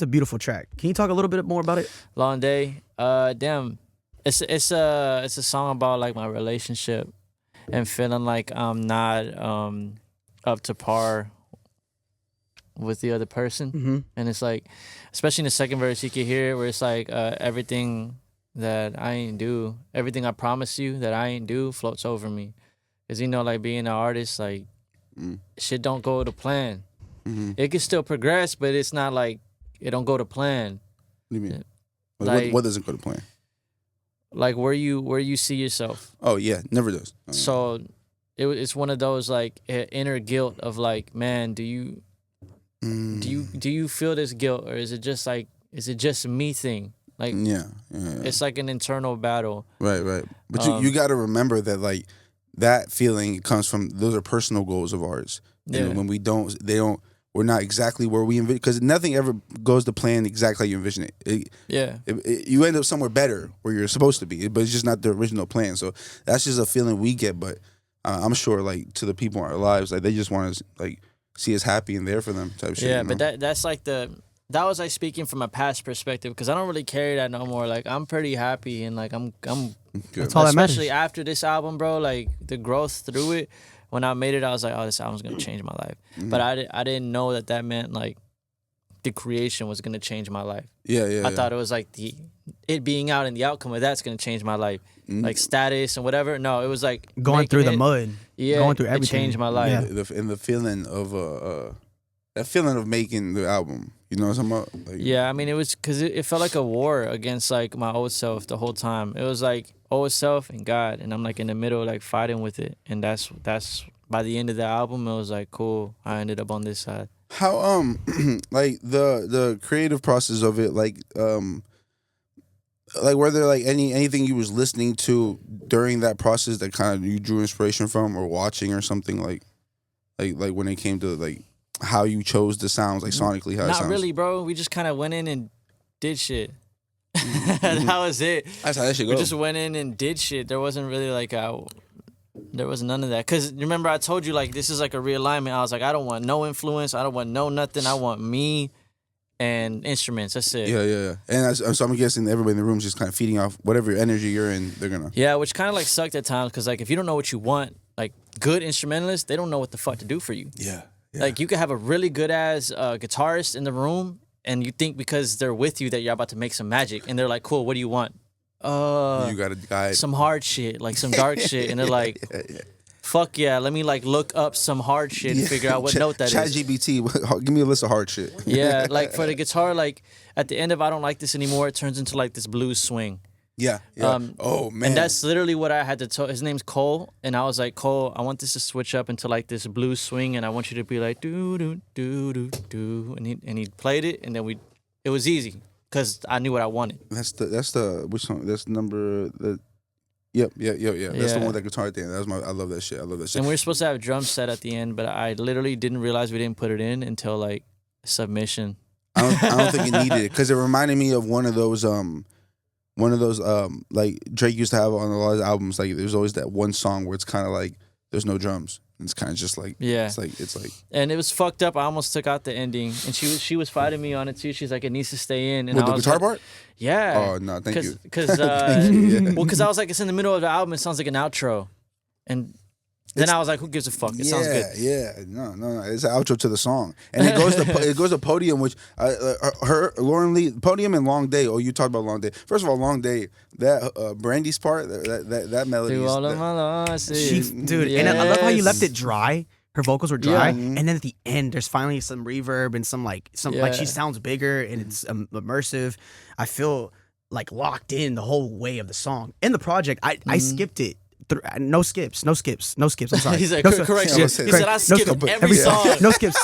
C: a beautiful track. Can you talk a little bit more about it?
A: Long Day. Damn. It's a song about like my relationship and feeling like I'm not up to par with the other person.
C: Mm-hmm.
A: And it's like, especially in the second verse, you can hear it where it's like everything that I ain't do, everything I promise you that I ain't do floats over me. Because, like being an artist, like shit don't go to plan.
B: Mm-hmm.
A: It can still progress, but it's not like it don't go to plan.
B: What do you mean?
A: Like,
B: what doesn't go to plan?
A: Like where you see yourself.
B: Oh yeah, never does.
A: So it's one of those like inner guilt of like, man, do you feel this guilt, or is it just a me thing? Like
B: yeah.
A: It's like an internal battle.
B: Right. But you got to remember that like that feeling comes from, those are personal goals of ours. And when we're not exactly where we envision, because nothing ever goes to plan exactly how you envision it. You end up somewhere better where you're supposed to be, but it's just not the original plan. So that's just a feeling we get. But I'm sure, like, to the people in our lives, like, they just want to like see us happy and there for them type shit.
A: Yeah, but that's like that was like speaking from a past perspective, because I don't really carry that no more. Like, I'm pretty happy, and like I'm
B: good.
C: That's all that matters.
A: Especially after this album, bro. Like the growth through it. When I made it, I was like, oh, this album's going to change my life. Mm-hmm. But I didn't know that meant, like, the creation was going to change my life.
B: Yeah.
A: I thought it was, like, it being out and the outcome of that's going to change my life. Mm-hmm. Like, status and whatever. No, it was, like...
C: Going through the mud.
A: Yeah,
C: going through everything.
A: It changed my life.
B: Yeah. And the feeling of... that feeling of making the album. You know what I'm talking about? Like,
A: yeah, I mean, it was... Because it felt like a war against, like, my old self the whole time. It was, like, old self and God. And I'm, like, in the middle, like, fighting with it. And that's by the end of the album, it was like, cool, I ended up on this side.
B: How like the creative process of it, like were there like anything you was listening to during that process that kind of you drew inspiration from, or watching or something, like when it came to like how you chose the sounds, like sonically how it sounds?
A: Not really, bro. We just kind of went in and did shit. That was it.
B: That's how that shit goes.
A: We just went in and did shit. There wasn't really like there was none of that. Because remember, I told you, like, this is like a realignment. I was like, I don't want no influence. I don't want no nothing. I want me and instruments. That's it.
B: Yeah. And so I'm guessing everybody in the room is just kind of feeding off whatever energy you're in. They're going to.
A: Yeah, which kind of like sucked at times. Because, like, if you don't know what you want, like, good instrumentalists, they don't know what the fuck to do for you.
B: Yeah.
A: Like, you could have a really good ass guitarist in the room, and you think because they're with you that you're about to make some magic. And they're like, cool, what do you want?
B: You got a guide.
A: some hard shit, like some dark shit, and they're like, fuck yeah, let me like look up some hard shit and figure out what note that is.
B: ChatGPT, give me a list of hard shit.
A: Yeah, like for the guitar, like at the end of I Don't Like This Anymore, it turns into like this blues swing.
B: Yeah. Oh man.
A: And that's literally what I had to tell. His name's Cole, and I was like, Cole, I want this to switch up into like this blues swing, and I want you to be like do do do do do, and he played it, and then it was easy because I knew what I wanted.
B: That's the which song? That's number the. Yep. That's the one with that guitar thing. I love that shit.
A: And we were supposed to have a drum set at the end, but I literally didn't realize we didn't put it in until like submission.
B: I don't think it needed it because it reminded me of one of those like Drake used to have on a lot of albums. Like there's always that one song where it's kind of like there's no drums. It's kind of just like it's like
A: and it was fucked up. I almost took out the ending, and she was fighting me on it too. She's like, it needs to stay in. And
B: with
A: I
B: the
A: was
B: guitar
A: like,
B: part.
A: Yeah.
B: Oh no, thank you.
A: Because because I was like, it's in the middle of the album. It sounds like an outro, and then I was like, who gives a fuck? It sounds good.
B: Yeah, no. It's an outro to the song, and it goes to Podium, which Lauren Lee, Podium and Long Day. Oh, you talked about Long Day. First of all, Long Day, that Brandy's part, that melody.
A: Through all of my losses,
C: dude, and I love how you left it dry. Her vocals were dry, and then at the end, there's finally some reverb and some like she sounds bigger and it's immersive. I feel like locked in the whole way of the song. In the project, I skipped it. No skips. I'm sorry.
A: He's like,
C: no
A: correction. He said, I skipped every song.
C: No skips.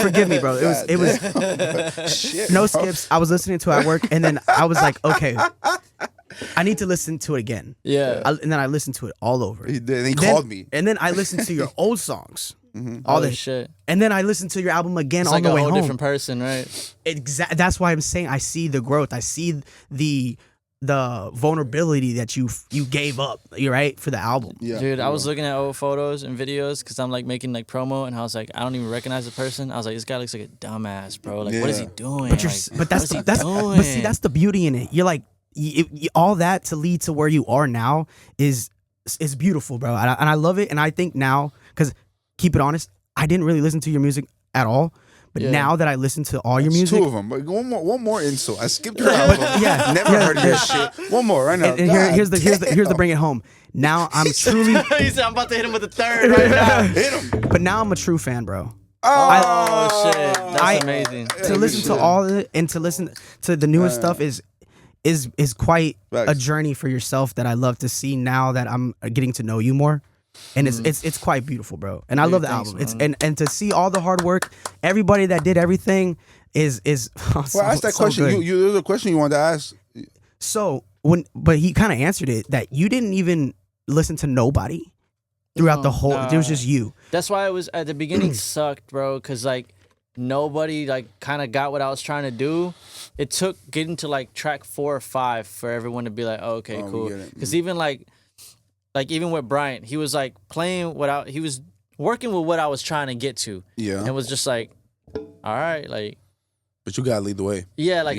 C: Forgive me, bro. It was
B: shit,
C: no skips. I was listening to it at work, and then I was like, okay, I need to listen to it again.
A: Yeah.
C: And then I listened to it all over.
B: He did. He called me.
C: And then I listened to your old songs.
A: All this shit.
C: And then I listened to your album again
A: it's
C: on the way home.
A: Like a whole different person, right?
C: That's why I'm saying I see the growth. I see the vulnerability that you gave up, you're right, for the album.
B: Yeah,
A: dude, I was looking at old photos and videos because I'm like making like promo, and I was like, I don't even recognize the person. I was like, this guy looks like a dumbass, bro. Like, what is he doing?
C: But
A: that's
C: but see, that's the beauty in it. You're like, all that to lead to where you are now is beautiful, bro. And I love it. And I think now, because keep it honest, I didn't really listen to your music at all. But now that I listen to all your music,
B: two of them. But one more insult. I skipped your album. Never heard of your shit. One more right now.
C: And here's the bring it home. Now I'm truly.
A: He said I'm about to hit him with the third right now.
B: Hit him.
C: But now I'm a true fan, bro.
A: Oh shit, that's amazing.
C: To listen to all of it and to listen to the newest stuff is quite a journey for yourself that I love to see now that I'm getting to know you more. And it's quite beautiful, bro. And I love the album. It's and to see all the hard work, everybody that did everything is
B: well, ask that question. There's a question you wanted to ask.
C: So but he kind of answered it that you didn't even listen to nobody throughout the whole. It was just you.
A: That's why it was at the beginning sucked, bro. Because like nobody like kind of got what I was trying to do. It took getting to like track 4 or 5 for everyone to be like, oh, okay, cool. Because even like even with Bryant, he was like playing he was working with what I was trying to get to. Yeah. And it was just like, all right, like.
B: But you gotta lead the way.
A: Yeah, like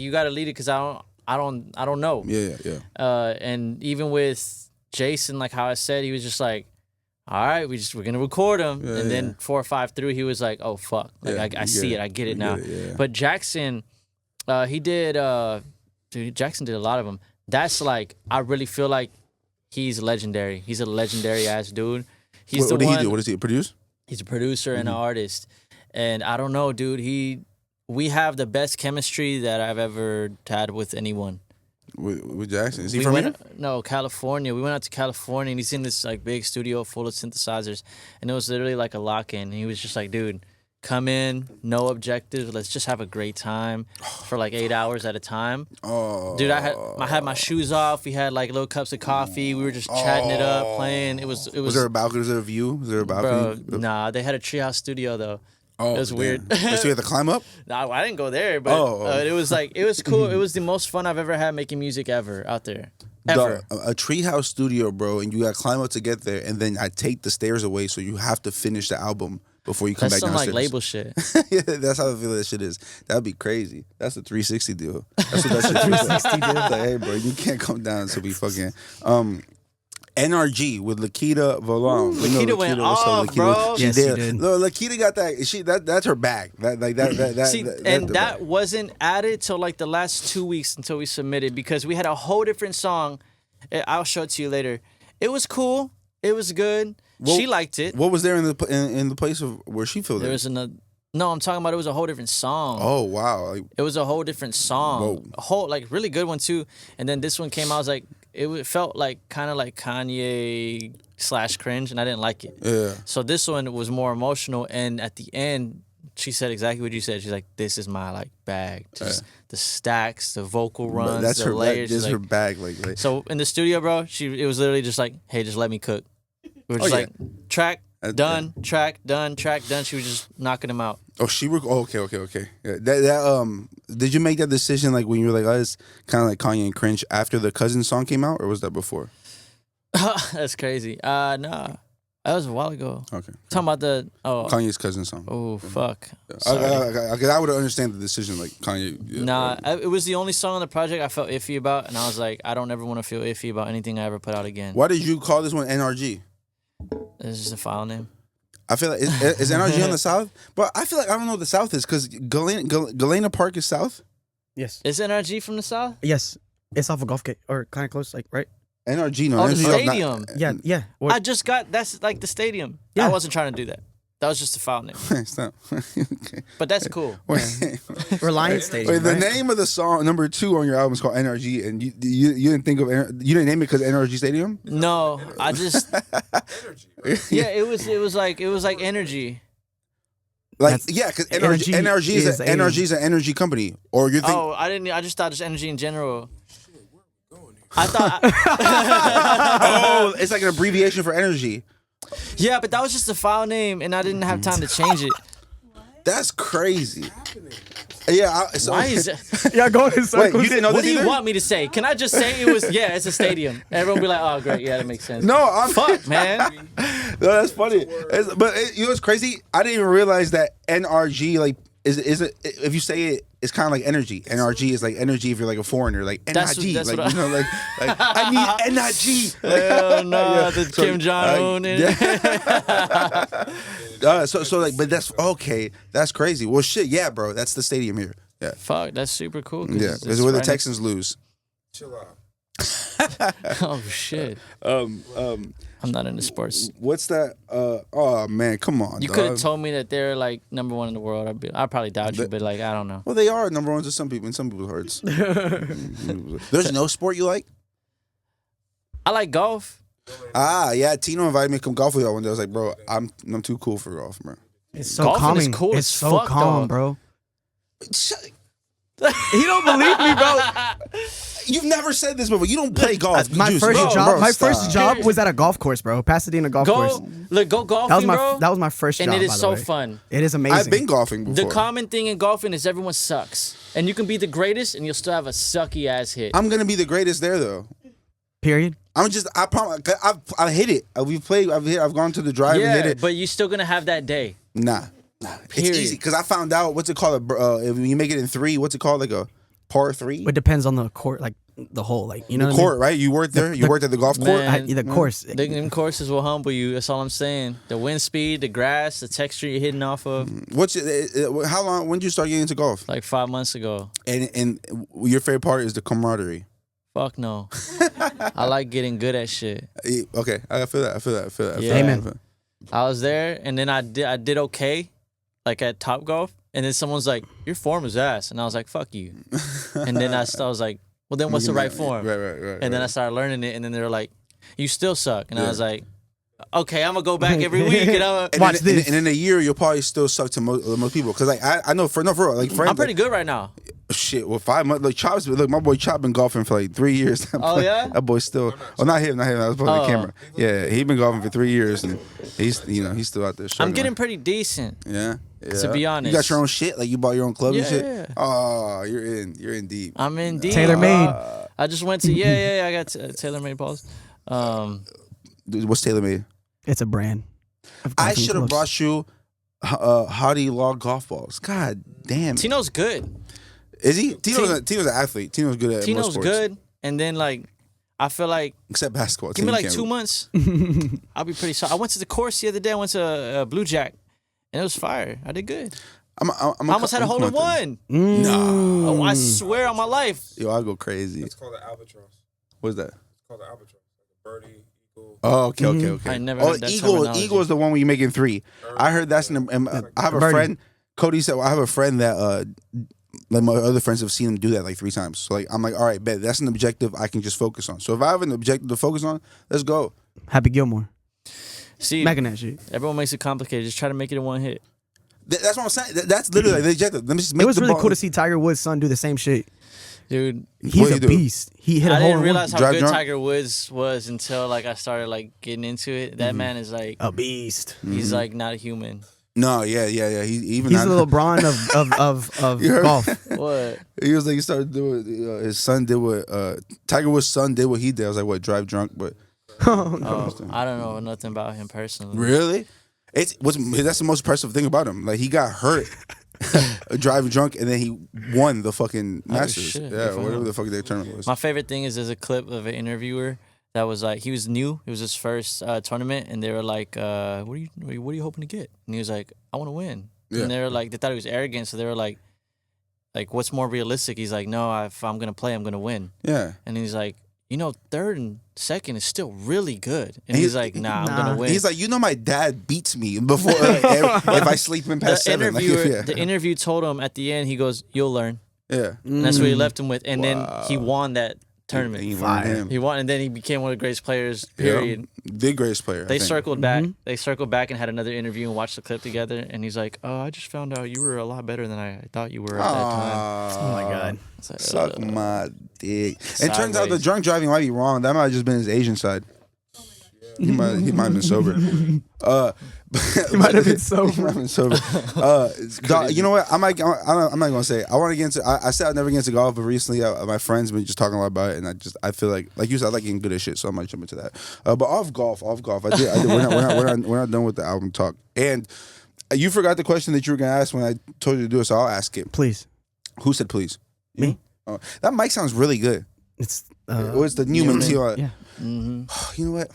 A: you gotta lead it because I don't know.
B: Yeah.
A: And even with Jason, like how I said, he was just like, all right, we're gonna record him. Yeah, and then 4 or 5 through, he was like, oh fuck, like I see it, I get it now. But Jackson, he did. Dude, Jackson did a lot of them. That's like I really feel like. He's legendary. He's a legendary ass dude.
B: What did he do? What does he produce?
A: He's a producer and an artist. And I don't know, dude. We have the best chemistry that I've ever had with anyone.
B: With Jackson? Is he from here?
A: No, California. We went out to California, and he's in this like big studio full of synthesizers, and it was literally like a lock-in. And he was just like, dude, come in, no objectives. Let's just have a great time for like 8 hours at a time. Oh, dude, I had my shoes off. We had like little cups of coffee. We were just chatting it up, playing. It was.
B: Was there a balcony? Was there a view? Was there a balcony?
A: Bro, nah, they had a treehouse studio though. Oh, it was weird.
B: So you had to climb up?
A: Nah, I didn't go there, but it was like it was cool. It was the most fun I've ever had making music ever out there. Ever.
B: A treehouse studio, bro, and you got to climb up to get there, and then I take the stairs away, so you have to finish the album before you come back downstairs.
A: That's some like label shit.
B: Yeah, that's how I feel that shit is. That'd be crazy. That's a 360 deal. That's what that shit is. 360 deal. Like, hey, bro, you can't come down until we fucking. NRG with Lakita Valon.
A: Lakita went off, bro.
B: She
C: Yes,
B: did.
C: she did.
B: No, Lakita got that. That's her bag.
A: That wasn't added till like the last 2 weeks until we submitted because we had a whole different song. I'll show it to you later. It was cool. It was good. She liked it.
B: What was there in the place of where she filled it?
A: There was another. No, I'm talking about it was a whole different song.
B: Oh wow!
A: It was a whole different song.
B: Whoa.
A: A whole like really good one too. And then this one came out. I was like, it felt like kind of like Kanye / Cringe, and I didn't like it.
B: Yeah.
A: So this one was more emotional. And at the end, she said exactly what you said. She's like, "This is my like bag. Just the stacks, the vocal runs,
B: That's
A: the
B: her.
A: layers."
B: That's
A: like,
B: her bag. Like.
A: So in the studio, bro, it was literally just like, "Hey, just let me cook." We were just like, track done, track done, track done. She was just knocking them out.
B: Oh, okay. Yeah, that did you make that decision like when you were like, it's kind of like Kanye and Cringe after the Cousin song came out, or was that before?
A: That's crazy. Nah, that was a while ago.
B: Okay.
A: Talking about the
B: Kanye's Cousin song.
A: Oh fuck.
B: I would understand the decision like Kanye. Yeah,
A: nah, it was the only song on the project I felt iffy about, and I was like, I don't ever want to feel iffy about anything I ever put out again.
B: Why did you call this one NRG?
A: It's just a file name.
B: I feel like is NRG on the South, but I feel like I don't know what the South is because Galena Park is South.
C: Yes.
A: Is NRG from the South?
C: Yes. It's off of Golf Gate or kind of close, like right.
B: NRG, no.
A: Oh, the
B: NRG
A: stadium.
C: Yeah.
A: I just got that's like the stadium.
C: Yeah.
A: I wasn't trying to do that. That was just a file name.
B: Stop. Okay.
A: But that's cool.
C: Reliance Stadium.
B: Wait, the
C: right?
B: name of the song number 2 on your album is called NRG, and you didn't think of you didn't name it because NRG Stadium.
A: No, I just yeah. It was like energy.
B: Like because NRG is an energy company, or you think?
A: Oh, I didn't. I just thought it's energy in general. I thought.
B: Oh, it's like an abbreviation for energy.
A: Yeah, but that was just a file name, and I didn't have time to change it.
B: That's crazy. Yeah.
A: Why is it?
C: Yeah, go in circles.
B: Wait, you didn't know
A: What
B: this
A: do you
B: either?
A: want me to say? Can I just say it was? Yeah, it's a stadium. Everyone will be like, oh, great. Yeah, that makes sense.
B: No, I'm
A: Fuck, man.
B: No, that's funny. You know what's crazy? I didn't even realize that NRG like is if you say it, it's kind of like energy. NRG is like energy if you're like a foreigner, like NRG,
A: that's
B: like
A: what
B: you know, like I need NRG.
A: Hell no,
B: Yeah.
A: the Kim Jong Un.
B: So like, but that's okay. That's crazy. Well, shit, yeah, bro. That's the stadium here. Yeah,
A: Fuck, that's super cool.
B: yeah.
A: It's
B: This is where the
A: right
B: Texans lose.
D: Chill out.
A: Oh shit. I'm not into sports.
B: What's that? Oh man, come on.
A: You
B: dog.
A: could have told me that they're like number 1 in the world. I'd probably doubt you, but like I don't know.
B: Well, they are number 1 to some people in some people's hearts. There's no sport you like?
A: I like golf.
B: Yeah. Tino invited me to come golf with y'all one day. I was like, bro, I'm too cool for golf, bro.
C: It's so
A: Golfing is
C: calming.
A: cool
C: It's
A: as
C: so
A: fuck,
C: calm,
A: though.
C: bro.
B: Shut-
C: He don't believe me, bro.
B: You've never said this before. You don't play golf.
C: My
B: Juice.
C: first
B: Bro,
C: job.
B: bro,
C: My
B: stop.
C: first job was at a golf course, bro. Pasadena golf course.
A: Go golfing, bro.
C: That was my first
A: and
C: job.
A: it
C: by
A: is
C: the
A: so
C: way.
A: fun.
C: It is amazing.
B: I've been golfing before.
A: The common thing in golfing is everyone sucks, and you can be the greatest, and you'll still have a sucky ass hit.
B: I'm gonna be the greatest there, though.
C: Period.
B: I promise. I hit it. I've gone to the drive and hit it.
A: but you're still gonna have that day.
B: Nah.
A: Period.
B: It's easy because I found out what's it called. If you make it in 3, what's it called? Like a par 3.
C: It depends on the court, like the hole, like you know.
B: The
C: what I mean?
B: court, right? You worked there. You worked at the golf court.
A: Man.
C: The course.
A: Them courses will humble you. That's all I'm saying. The wind speed, the grass, the texture you're hitting off of.
B: How long? When did you start getting into golf?
A: Like 5 months ago.
B: And your favorite part is the camaraderie.
A: Fuck no. I like getting good at shit.
B: Okay, I feel that.
A: Yeah.
C: Amen.
A: I was there, and then I did okay, like at Top Golf, and then someone's like, "Your form is ass," and I was like, "Fuck you," and then I was like, "Well, then what's the right form?"
B: Right.
A: And then I started learning it, and then they were like, "You still suck," and I was like, "Okay, I'm gonna go back every week." And
C: Watch this.
B: And in a year, you'll probably still suck to most people. Because like I know for real, like friends.
A: I'm pretty good right now.
B: Shit, well, 5 months. Like Chop's, look, my boy Chop been golfing for like 3 years.
A: Oh, yeah?
B: That boy still. Oh, not him. I was putting the camera. Yeah, he been golfing for 3 years, and he's still out there.
A: I'm
B: Struggling.
A: getting pretty decent.
B: Yeah.
A: To be honest.
B: you got your own shit. Like you bought your own club and shit.
A: Yeah.
B: Oh, you're in deep.
A: I'm in deep.
C: Tailor made.
A: I just went to I got tailor made balls.
B: Dude, what's TaylorMade?
C: It's a brand. of
B: I
C: golfing
B: should have
C: clubs.
B: brought you Hottie Law golf balls. God damn. it.
A: Tino's good.
B: Is he? Tino's an athlete. Tino's good at most
A: Tino's
B: sports.
A: good, and then like I feel like
B: except basketball.
A: Give me like 2 months. I'll be pretty solid. I went to the course the other day. I went to Blue Jack, and it was fire. I did good. I almost had a hole in one.
B: No.
A: Oh, I swear on my life.
B: Yo, I'll go crazy.
D: It's called the albatross.
B: What's that?
D: It's called the albatross. Like a birdie, eagle.
B: Oh, okay.
A: I never heard that terminology.
B: Eagle is the one where you're making 3. I heard that's I have a friend. Cody said, well, I have a friend that like my other friends have seen him do that like 3 times. So like I'm like, all right, bet that's an objective I can just focus on. So if I have an objective to focus on, let's go.
C: Happy Gilmore.
A: See,
C: making that shit.
A: Everyone makes it complicated. Just try to make it in one hit.
B: That's what I'm saying. That's literally like the objective. Let me just make
C: it was really
B: ball.
C: cool to see Tiger Woods' son do the same shit.
A: Dude,
C: he's a beast. He hit a hole.
A: I didn't realize how
B: Drive
A: good
B: drunk?
A: Tiger Woods was until like I started like getting into it. That man is like
C: a beast.
A: He's like not a human.
B: No, yeah. He's
C: the LeBron of golf.
A: What?
B: He was like, he started doing. His son did what Tiger Woods' son did. What he did. I was like, what? Drive drunk, but
A: I don't know nothing about him personally.
B: Really? That's the most impressive thing about him. Like he got hurt driving drunk, and then he won the fucking Masters.
A: Shit.
B: Yeah, whatever the fuck their tournament was.
A: My favorite thing is there's a clip of an interviewer that was like, he was new. It was his first tournament, and they were like, "What are you hoping to get?" And he was like, "I want to win."
B: Yeah.
A: And they were like, they thought he was arrogant, so they were like, what's more realistic? He's like, "No, if I'm gonna play, I'm gonna win."
B: Yeah.
A: And he's like, third and second is still really good. And he's like, nah, I'm gonna win.
B: He's like, my dad beats me before if I sleep in past 7.
A: The interview told him at the end, he goes, "You'll learn."
B: Yeah.
A: And that's what he left him with. And then he won that tournament.
B: He
A: won, and then he became one of the greatest players, period.
B: Yeah, the greatest player.
A: They circled back. They circled back and had another interview and watched the clip together. And he's like, "Oh, I just found out you were a lot better than I thought you were at that time."
C: Oh my god.
A: Like,
B: suck my dick. It turns out the drunk driving might be wrong. That might have just been his Asian side. He might have been sober.
C: He might have been sober.
B: He might have been sober. You know what? I'm not gonna say it. I want to get into. I said I'd never get into golf, but recently my friends been just talking a lot about it, and I feel like you said, I like getting good at shit, so I might jump into that. But off golf. I did. We're not done with the album talk. And you forgot the question that you were gonna ask when I told you to do it, so I'll ask it.
C: Please.
B: Who said please?
C: Me.
B: That mic sounds really good.
C: It's
B: the Newman.
C: Yeah.
B: You know what?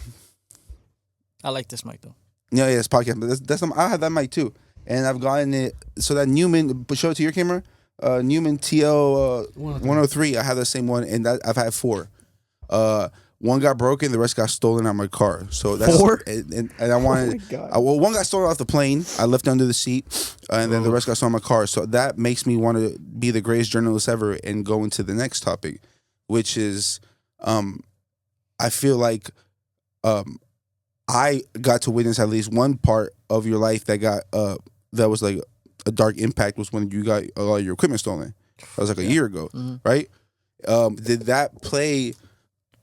A: I like this mic though.
B: Yeah, it's podcast, but I have that mic too, and I've gotten it. So that Newman, show it to your camera. Newman TL 103. I have the same one, and I've had 4. One got broken, the rest got stolen out of my car. So that's
C: 4.
B: And I wanted. One got stolen off the plane. I left under the seat, and then the rest got stolen in my car. So that makes me want to be the greatest journalist ever and go into the next topic, which is, I feel like, I got to witness at least one part of your life that got that was like a dark impact was when you got a lot of your equipment stolen. That was like a year ago, right? Did that play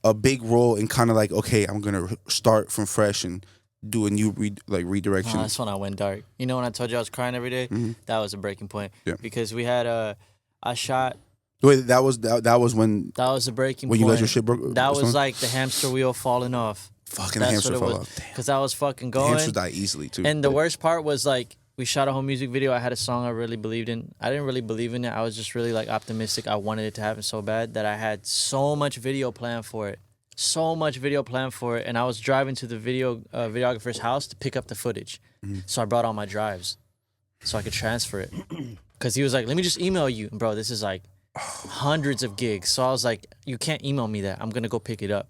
B: a big role in kind of like, okay, I'm gonna start from fresh and do a new redirection?
A: That's when I went dark. You know when I told you I was crying every day? That was a breaking point.
B: Yeah.
A: Because we had I shot.
B: Wait, that was when.
A: That was a breaking
B: when
A: point.
B: You guys your shit broke.
A: That was like the hamster wheel falling off.
B: Fucking hamster fell off.
A: Because I was fucking going.
B: Hamsters die easily too.
A: And the worst part was like we shot a whole music video. I had a song I really believed in. I didn't really believe in it. I was just really like optimistic. I wanted it to happen so bad that I had so much video planned for it. And I was driving to the videographer's house to pick up the footage. So I brought all my drives so I could transfer it. Because he was like, "Let me just email you." And bro, this is like hundreds of gigs. So I was like, "You can't email me that. I'm going to go pick it up."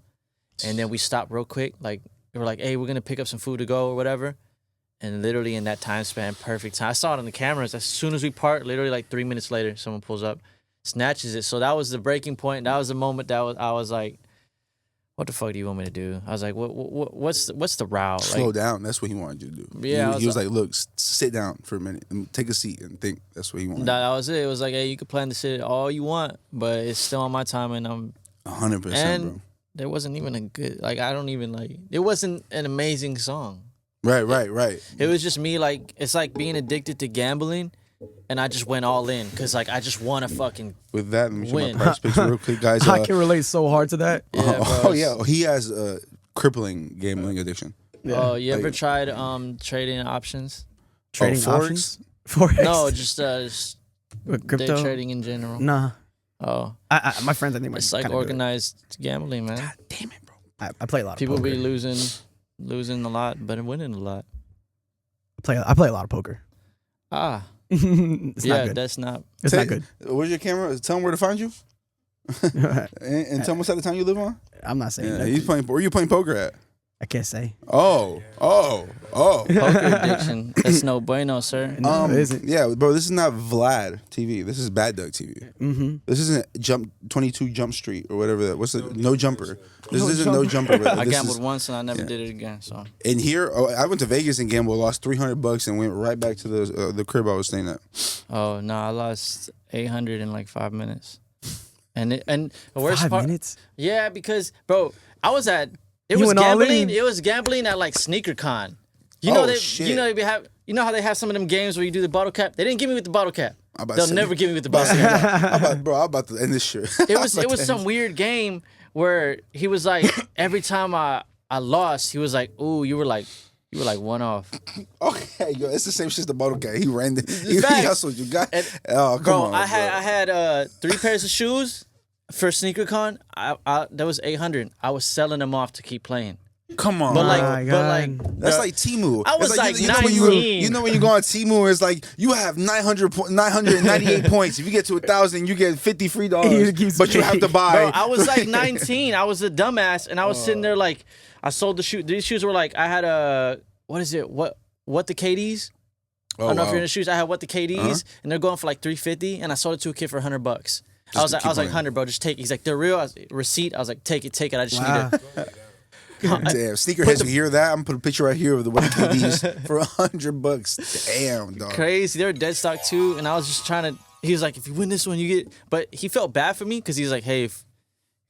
A: And then we stopped real quick. Like, we were like, "Hey, we're going to pick up some food to go or whatever." And literally in that time span, perfect time. I saw it on the cameras. As soon as we part, literally like 3 minutes later, someone pulls up, snatches it. So that was the breaking point. That was the moment I was like, what the fuck do you want me to do? I was like, what's the route?
B: Slow down. That's what he wanted you to do.
A: Yeah.
B: He was like, look, sit down for a minute and take a seat and think. That's what he wanted.
A: That was it. It was like, hey, you can plan to sit all you want, but it's still on my time, and I'm
B: 100%, bro.
A: There wasn't even a good, it wasn't an amazing song.
B: Right.
A: It was just me, like, it's like being addicted to gambling, and I just went all in, because, like, I just want to fucking
B: with that, let me show
A: win.
B: my price picture real quick, guys.
C: I can relate so hard to that.
A: Yeah,
B: yeah, he has a crippling gambling addiction.
A: Yeah. Oh, you ever tried trading options?
C: Trading
B: Forex?
C: options? Forex?
A: No, just
C: crypto?
A: day trading in general.
C: Nah.
A: Oh,
C: my friends, I think,
A: it's like organized gambling, man.
C: God damn it, bro! I play a lot.
A: People
C: of poker.
A: be losing a lot, but winning a lot.
C: I play a lot of poker.
A: It's not good. That's not.
C: It's not good.
B: Where's your camera? Tell them where to find you. and tell them what side of town you live on.
C: I'm not saying that.
B: He's playing. Where you playing poker at?
C: I can't say.
B: Oh.
A: Poker addiction. That's no bueno, sir.
C: No, it isn't.
B: Yeah, bro. This is not Vlad TV. This is Bad Duck TV.
C: Mm-hmm.
B: This isn't 22 Jump Street or whatever that. What's the No Jumper? This isn't No Jumper.
A: I gambled once and I never did it again. So.
B: And here, I went to Vegas and gambled, lost $300 and went right back to the crib I was staying at.
A: Oh no, I lost 800 in like 5 minutes. And the worst
C: 5
A: part,
C: minutes?
A: Yeah, because bro, I was at. It
C: You
A: was
C: went all
A: gambling.
C: in?
A: It was gambling at like SneakerCon.
B: Shit.
A: You know how they have some of them games where you do the bottle cap. They didn't give me with the bottle cap. They'll never give me with the bottle cap.
B: I'm about to end this shit.
A: It was some weird game where he was like, every time I lost, he was like, "Ooh, you were like 1 off."
B: Okay, yo, it's the same shit as the bottle cap. He ran. He hustled you, guy. Oh, come
A: Bro,
B: on.
A: I had 3 pairs of shoes for SneakerCon. That was 800. I was selling them off to keep playing.
B: Come on.
A: But
B: That's like Temu.
A: I was like
B: you know
A: 19.
B: you know when you go on Temu, it's like you have 998 points. If you get to 1,000, you get $50 free. But you have to buy.
A: Bro, I was like 19. I was a dumbass, and I was sitting there like, I sold the shoe. These shoes were like, I had what is it? What the KDs? I don't know if you're in the shoes. I had what the KDs, and they're going for like $350, and I sold it to a kid for $100. I was like 100, bro. Just take it. He's like, they're real. Receipt. I was like, take it. I just need it.
B: Damn, sneakerheads, you hear that? I'm gonna put a picture right here of the one KDs for $100. Damn, dog.
A: Crazy. They were dead stock too, and I was just trying to. He was like, if you win this one, you get. But he felt bad for me because he's like, hey,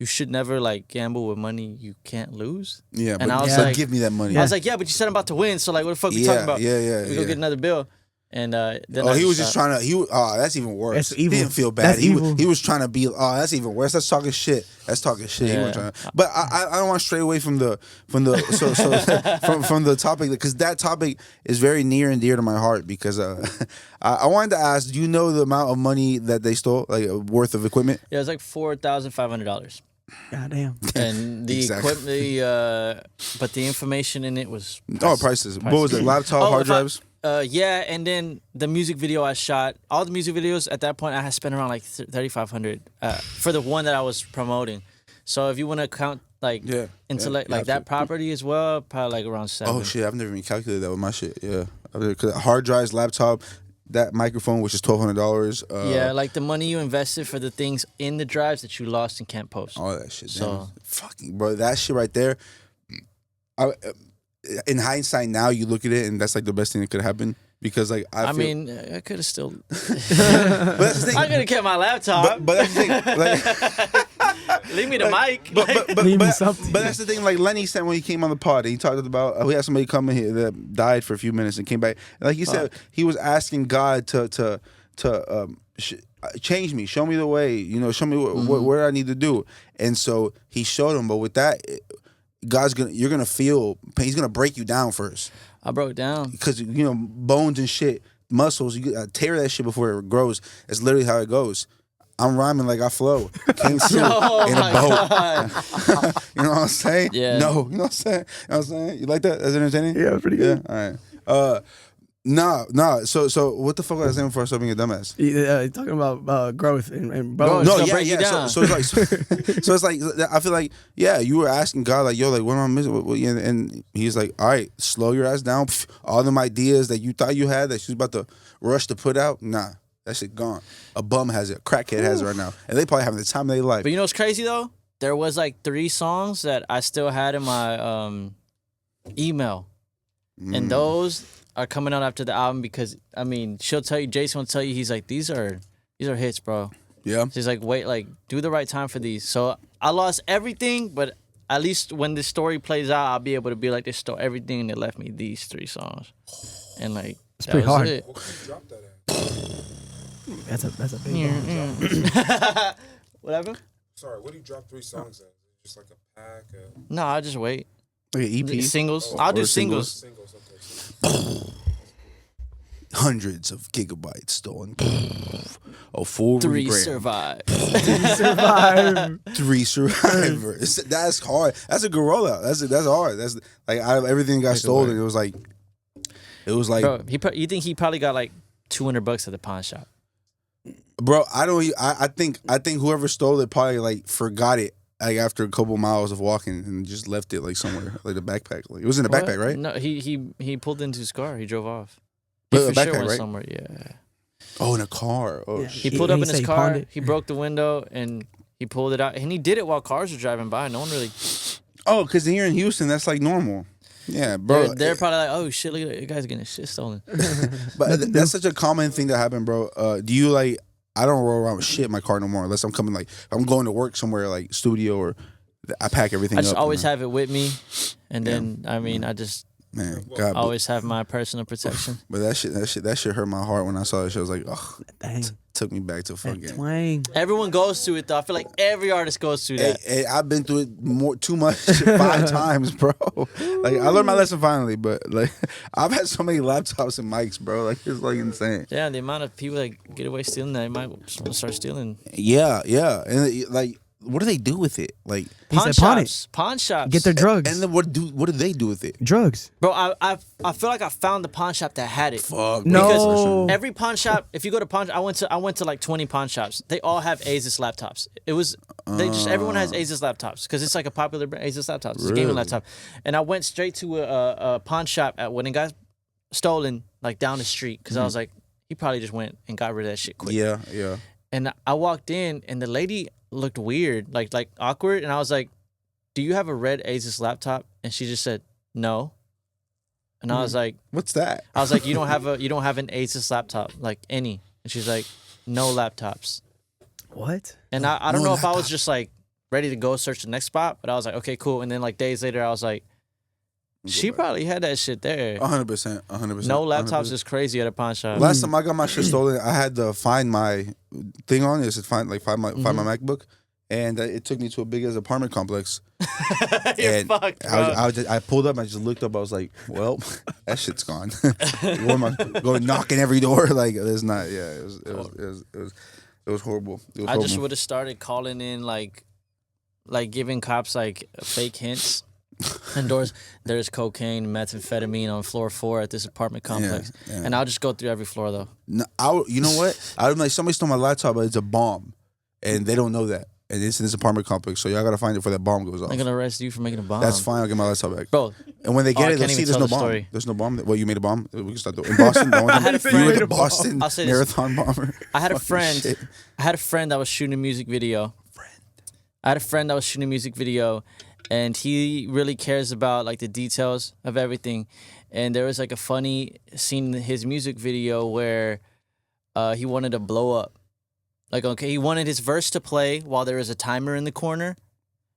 A: you should never like gamble with money you can't lose.
B: Yeah,
A: and
B: but
A: I was like,
B: give me that money.
A: I was like, yeah, but you said I'm about to win, so like, what the fuck we talking about? We go get another bill. And then
B: he was just trying to. That's even worse.
C: That's evil.
B: He didn't feel bad. He was trying to be. Oh, that's even worse. That's talking shit.
A: Yeah.
B: He wasn't trying to, but I don't want to stray away from the from the topic, because that topic is very near and dear to my heart. Because I wanted to ask, do you know the amount of money that they stole, like worth of equipment?
A: Yeah, it was like $4,500.
C: Goddamn.
A: And the equipment, but the information in it was
B: prices. What was it? Laptop, hard drives.
A: Yeah, and then the music video I shot, all the music videos at that point I had spent around like $3,500 for the one that I was promoting. So if you want to count that property as well, probably like around 7.
B: Oh shit, I've never even calculated that with my shit. Yeah, because hard drives, laptop, that microphone, which is $1,200.
A: Yeah, like the money you invested for the things in the drives that you lost and can't post.
B: All that shit.
A: So
B: fucking bro, that shit right there. In hindsight, now you look at it, and that's like the best thing that could happen, because like I mean,
A: I could have still.
B: But that's the thing.
A: I could have kept my laptop.
B: But that's the thing. Like,
A: leave me the mic.
B: But that's the thing. Like Lenny said when he came on the pod, he talked about we had somebody come in here that died for a few minutes and came back. And like he said, he was asking God to change me, show me the way, show me what I need to do. And so he showed him. But with that, you're gonna feel pain. He's gonna break you down first.
A: I broke down
B: because bones and shit, muscles. You tear that shit before it grows. It's literally how it goes. I'm rhyming like I flow. Came through in a boat. You know what I'm saying?
A: Yeah.
B: No, you know what I'm saying? You know what I'm saying? You like that? That's entertaining?
C: Yeah, pretty good.
B: Yeah. All right. Nah. So what the fuck was I saying before I started being a dumbass?
C: Talking about growth and
A: Growth.
B: No,
A: break you down.
B: So it's like, so it's like, I feel like, you were asking God, like, yo, like, what am I missing? And he's like, all right, slow your ass down. All them ideas that you thought you had that she was about to rush to put out, nah, that shit gone. A bum has it, a crackhead has it right now, and they probably having the time of their life.
A: But you know what's crazy though? There was like 3 songs that I still had in my email, and those are coming out after the album, because I mean, she'll tell you, Jason will tell you, he's like, these are hits, bro.
B: Yeah.
A: So he's like, wait, like, do the right time for these. So I lost everything, but at least when this story plays out, I'll be able to be like, they stole everything and they left me these 3 songs. And like,
C: it's pretty hard.
A: It.
D: What could you drop that at?
C: That's a big one.
A: Whatever.
D: Sorry, what do you drop 3 songs at? Just like a pack?
A: No, I just wait.
B: Like an EP?
A: Singles. I'll do singles.
D: Singles, okay.
B: hundreds of gigabytes stolen. A full
A: 3
B: rebrand.
A: survived.
B: 3 survivors. That's hard. That's a good rollout. That's hard. That's like out of everything that got stolen. It was like,
A: bro. You think he probably got like $200 at the pawn shop?
B: bro. I think whoever stole it probably like forgot it like after a couple miles of walking and just left it like somewhere like the backpack. Like, it was in the backpack, right?
A: No, he pulled into his car. He drove off.
B: But
A: He
B: a
A: for sure
B: backpack,
A: went
B: right?
A: somewhere. Yeah.
B: Oh, in a car. Oh,
C: Yeah.
B: shit.
A: He pulled up in
C: said
A: his
C: he
A: car.
C: pawned it.
A: He broke the window and he pulled it out. And he did it while cars were driving by. No one really.
B: Oh, because here in Houston, that's like normal. Yeah, bro.
A: They're probably like, oh shit, look at that. You guys getting his shit stolen.
B: But that's such a common thing that happened, bro. Do you like? I don't roll around with shit in my car no more unless I'm coming like if I'm going to work somewhere like studio or I pack everything.
A: I just
B: up,
A: always
B: man.
A: have it with me, and then I mean I just
B: Man, God,
A: always have my personal protection.
B: but that shit hurt my heart when I saw that shit. I was like, oh,
C: Dang.
B: took me back to
C: That
B: fucking.
C: twang.
A: Everyone goes through it though. I feel like every artist goes through that.
B: Hey, I've been through it too much 5 times, bro. Like I learned my lesson finally, but like I've had so many laptops and mics, bro. Like it's like insane.
A: Yeah, the amount of people that get away stealing that, they might start stealing.
B: Yeah, and like, what do they do with it? Like,
C: He
A: Pawn
C: said pawn it.
A: shops. Pawn shops.
C: Get their drugs.
B: and then what do they do with it?
C: drugs.
A: Bro, I feel like I found the pawn shop that had it.
B: Fuck,
C: No.
A: Because every pawn shop, if you go to pawn, I went to like 20 pawn shops. They all have Asus laptops. It was everyone has Asus laptops because it's like a popular brand. Asus laptops. It's a gaming
B: Really?
A: laptop. And I went straight to a pawn shop when it got stolen, like down the street, because I was like, he probably just went and got rid of that shit quick.
B: Yeah.
A: And I walked in, and the lady looked weird, like awkward, and I was like, "Do you have a red Asus laptop?" And she just said, "No." And I was like,
B: What's that?
A: "You don't have an Asus laptop, like any?" And she's like, "No laptops."
C: What?
A: And I don't
B: No
A: know if I was
B: laptop.
A: just like ready to go search the next spot, but I was like, "Okay, cool." And then like days later, I was like, "She probably had that shit there."
B: 100%.
A: No laptops is crazy at a pawn shop.
B: Last time I got my shit stolen, I had to find my thing on it. It said find my MacBook, and it took me to a big ass apartment complex.
A: You're
B: and
A: fucked, bro.
B: I pulled up. I just looked up. I was like, well, that shit's gone. What am I going knocking every door? Like there's not. Yeah, it was horrible. It was
A: I just
B: horrible.
A: would have started calling in like giving cops like fake hints. Indoors, there's cocaine, methamphetamine on floor 4 at this apartment complex,
B: yeah.
A: and I'll just go through every floor though.
B: No, you know what? I'm like, somebody stole my laptop, but it's a bomb, and they don't know that. And it's in this apartment complex, so y'all gotta find it before that bomb goes off.
A: I'm gonna arrest you for making a bomb.
B: That's fine. I'll get my laptop back.
A: bro.
B: And when they
A: Oh,
B: get
A: I
B: it, they'll
A: can't
B: see
A: even
B: there's no
A: tell the
B: bomb.
A: story.
B: There's no bomb. Well, you made a bomb. We can start in Boston. No one,
A: had a
B: you were
A: friend-
B: the Boston
A: I'll say this.
B: marathon bomber.
A: I had a
B: Oh,
A: friend.
B: shit.
A: I had a friend that was shooting a music video. I had a friend that was shooting a music video, and he really cares about like the details of everything. And there was like a funny scene in his music video where he wanted to blow up. Like, okay, he wanted his verse to play while there was a timer in the corner,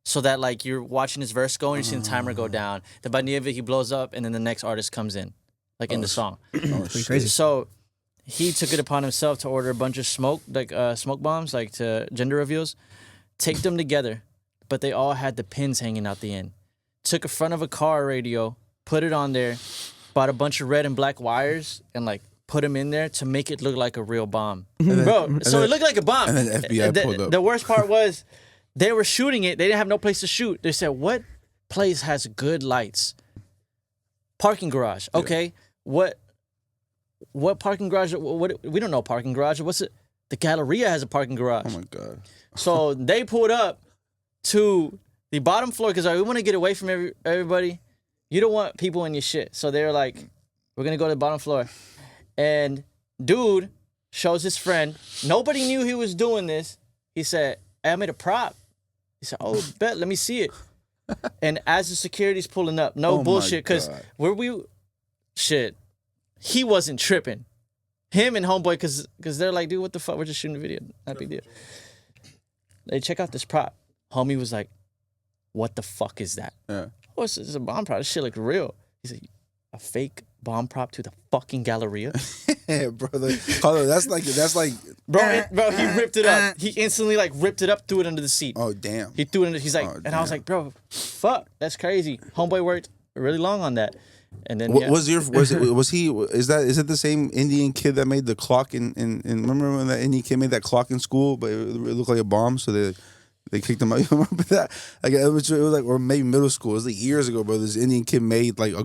A: so that like you're watching his verse go and you're seeing the timer go down. Then by the end of it, he blows up, and then the next artist comes in, like in the song.
B: Oh, shit.
C: crazy.
A: So he took it upon himself to order a bunch of smoke bombs, like to gender reveals, take them together, but they all had the pins hanging out the end. Took a front of a car radio, put it on there, bought a bunch of red and black wires, and like put them in there to make it look like a real bomb. Bro, so it looked like a bomb.
B: and then FBI pulled up.
A: The worst part was they were shooting it. They didn't have no place to shoot. They said, what place has good lights? Parking garage. Okay. What parking garage? What we don't know parking garage. What's it? The Galleria has a parking garage.
B: Oh my god.
A: So they pulled up to the bottom floor because we want to get away from everybody. You don't want people in your shit. So they're like, we're going to go to the bottom floor. And dude shows his friend. Nobody knew he was doing this. He said, hey, I made a prop. He said, oh, bet, let me see it. And as the security's pulling up, no
B: Oh my
A: bullshit, because
B: God.
A: he wasn't tripping. Him and homeboy, because they're like, dude, what the fuck? We're just shooting a video. Not a big deal. They check out this prop. Homie was like, what the fuck is that?
B: Yeah.
A: Oh, it's a bomb prop. This shit look real. He said, a fake bomb prop to the fucking Galleria?
B: Yeah, brother. That's like.
A: Bro, he ripped it up. He instantly like ripped it up, threw it under the seat.
B: Oh damn.
A: He threw it under, he's like,
B: Oh,
A: and I was
B: damn.
A: like, bro, fuck, that's crazy. Homeboy worked really long on that. And then
B: was it the same Indian kid that made the clock in remember when that Indian kid made that clock in school, but it looked like a bomb, so they kicked him out. You remember that? Like it was like, or maybe middle school. It was like years ago, bro. This Indian kid made like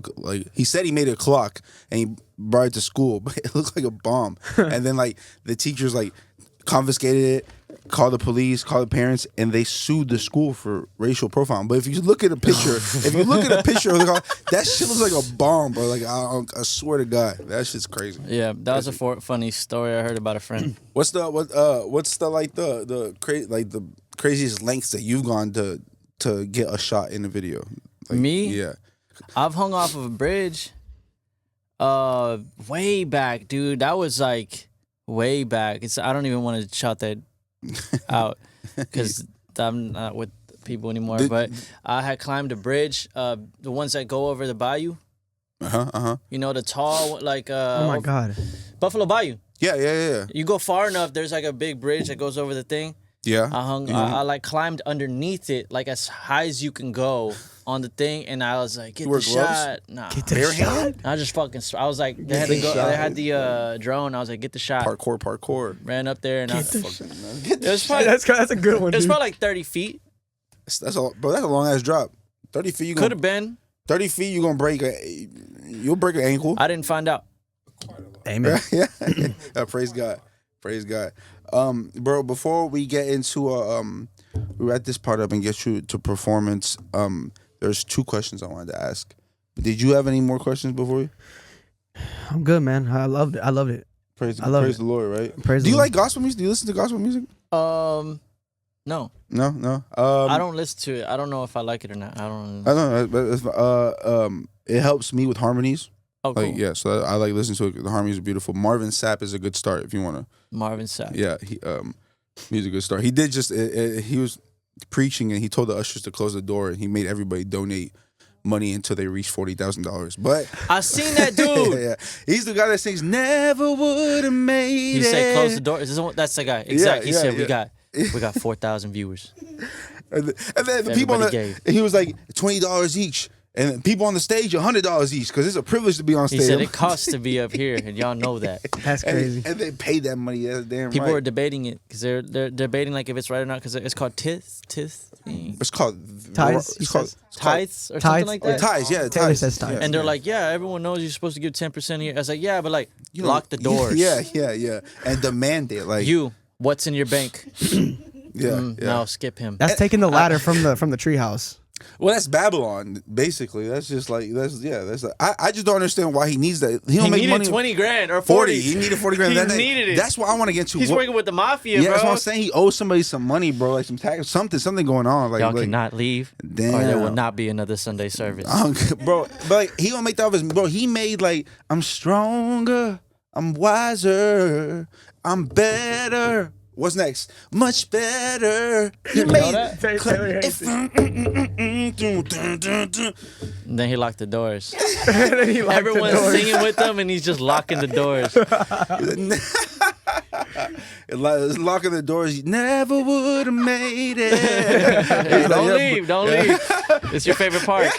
B: he said he made a clock and he brought it to school, but it looked like a bomb. And then like the teachers like confiscated it, called the police, called the parents, and they sued the school for racial profiling. But if you look at a picture, that shit looks like a bomb, bro. Like I swear to God, that shit's crazy.
A: Yeah, that was a funny story I heard about a friend.
B: What's the craziest lengths that you've gone to get a shot in a video? Like,
A: me?
B: Yeah.
A: I've hung off of a bridge way back, dude. That was like way back. I don't even want to shout that out because I'm not with people anymore. But I had climbed a bridge, the ones that go over the bayou. You know, the tall, like
C: oh my God,
A: Buffalo Bayou.
B: Yeah.
A: You go far enough, there's like a big bridge that goes over the thing.
B: Yeah.
A: I like climbed underneath it, like as high as you can go on the thing, and I was like, get the shot. Nah.
C: Get the shot.
A: I just fucking, I was like, they had the drone. I was like, get the shot.
B: Parkour.
A: Ran up there, and
C: That's a good one.
A: It was probably like 30 feet.
B: That's a long ass drop. 30 feet.
A: Could have been.
B: 30 feet. You'll break an ankle.
A: I didn't find out.
C: Amen.
B: Yeah. Praise God. Bro, before we get into we wrap this part up and get you to performance, there's 2 questions I wanted to ask. Did you have any more questions before you?
C: I'm good, man. I loved it.
B: Praise the Lord, right?
C: Do
B: you like gospel music? Do you listen to gospel music?
A: No.
B: No.
A: I don't listen to it. I don't know if I like it or not. I don't
B: know. It helps me with harmonies.
A: Oh, cool.
B: Like, yeah, so I like listening to it. The harmonies are beautiful. Marvin Sapp is a good start if you want to.
A: Marvin Sapp.
B: Yeah, he's a good start. He did he was preaching and he told the ushers to close the door and he made everybody donate money until they reached $40,000. But
A: I seen that dude.
B: Yeah, he's the guy that sings "Never Would Have Made It."
A: He said, "Close the door." Is this one? That's the guy. Exactly. He said, "We got 4,000 viewers."
B: And then the people he was like $20 each. And people on the stage, $100 each, because it's a privilege to be on stage.
A: He said it costs to be up here, and y'all know that.
C: That's crazy.
B: And they pay that money. That's damn
A: People
B: right.
A: are debating it because they're debating like if it's right or not because it's called tithes.
B: It's called
C: tithes.
A: It's called tithes or something like that.
B: Tithes, yeah.
C: Taylor says tithes.
A: And they're like, yeah, everyone knows you're supposed to give 10% here. I was like, yeah, but like, you lock the doors.
B: Yeah. And demand it. Like
A: what's in your bank? No, skip him.
C: That's taking the ladder from the treehouse.
B: Well, that's Babylon, basically. That's just like I just don't understand why he needs that. He don't make
A: needed
B: money.
A: 20 grand or 40.
B: He needed 40 grand.
A: He needed it.
B: That's what I want to get to.
A: He's working with the mafia, bro.
B: Yeah, that's what I'm saying. He owes somebody some money, bro. Like some tax, something going on. Like
A: y'all cannot leave,
B: damn.
A: or there will not be another Sunday service,
B: bro. But like, he don't make that of his bro. He made like I'm stronger, I'm wiser, I'm better. What's next? Much better. He made
A: and then he locked the doors. Everyone's singing with him, and he's just locking the doors.
B: Locking the doors. You never would have made it.
A: Don't leave. It's your favorite part.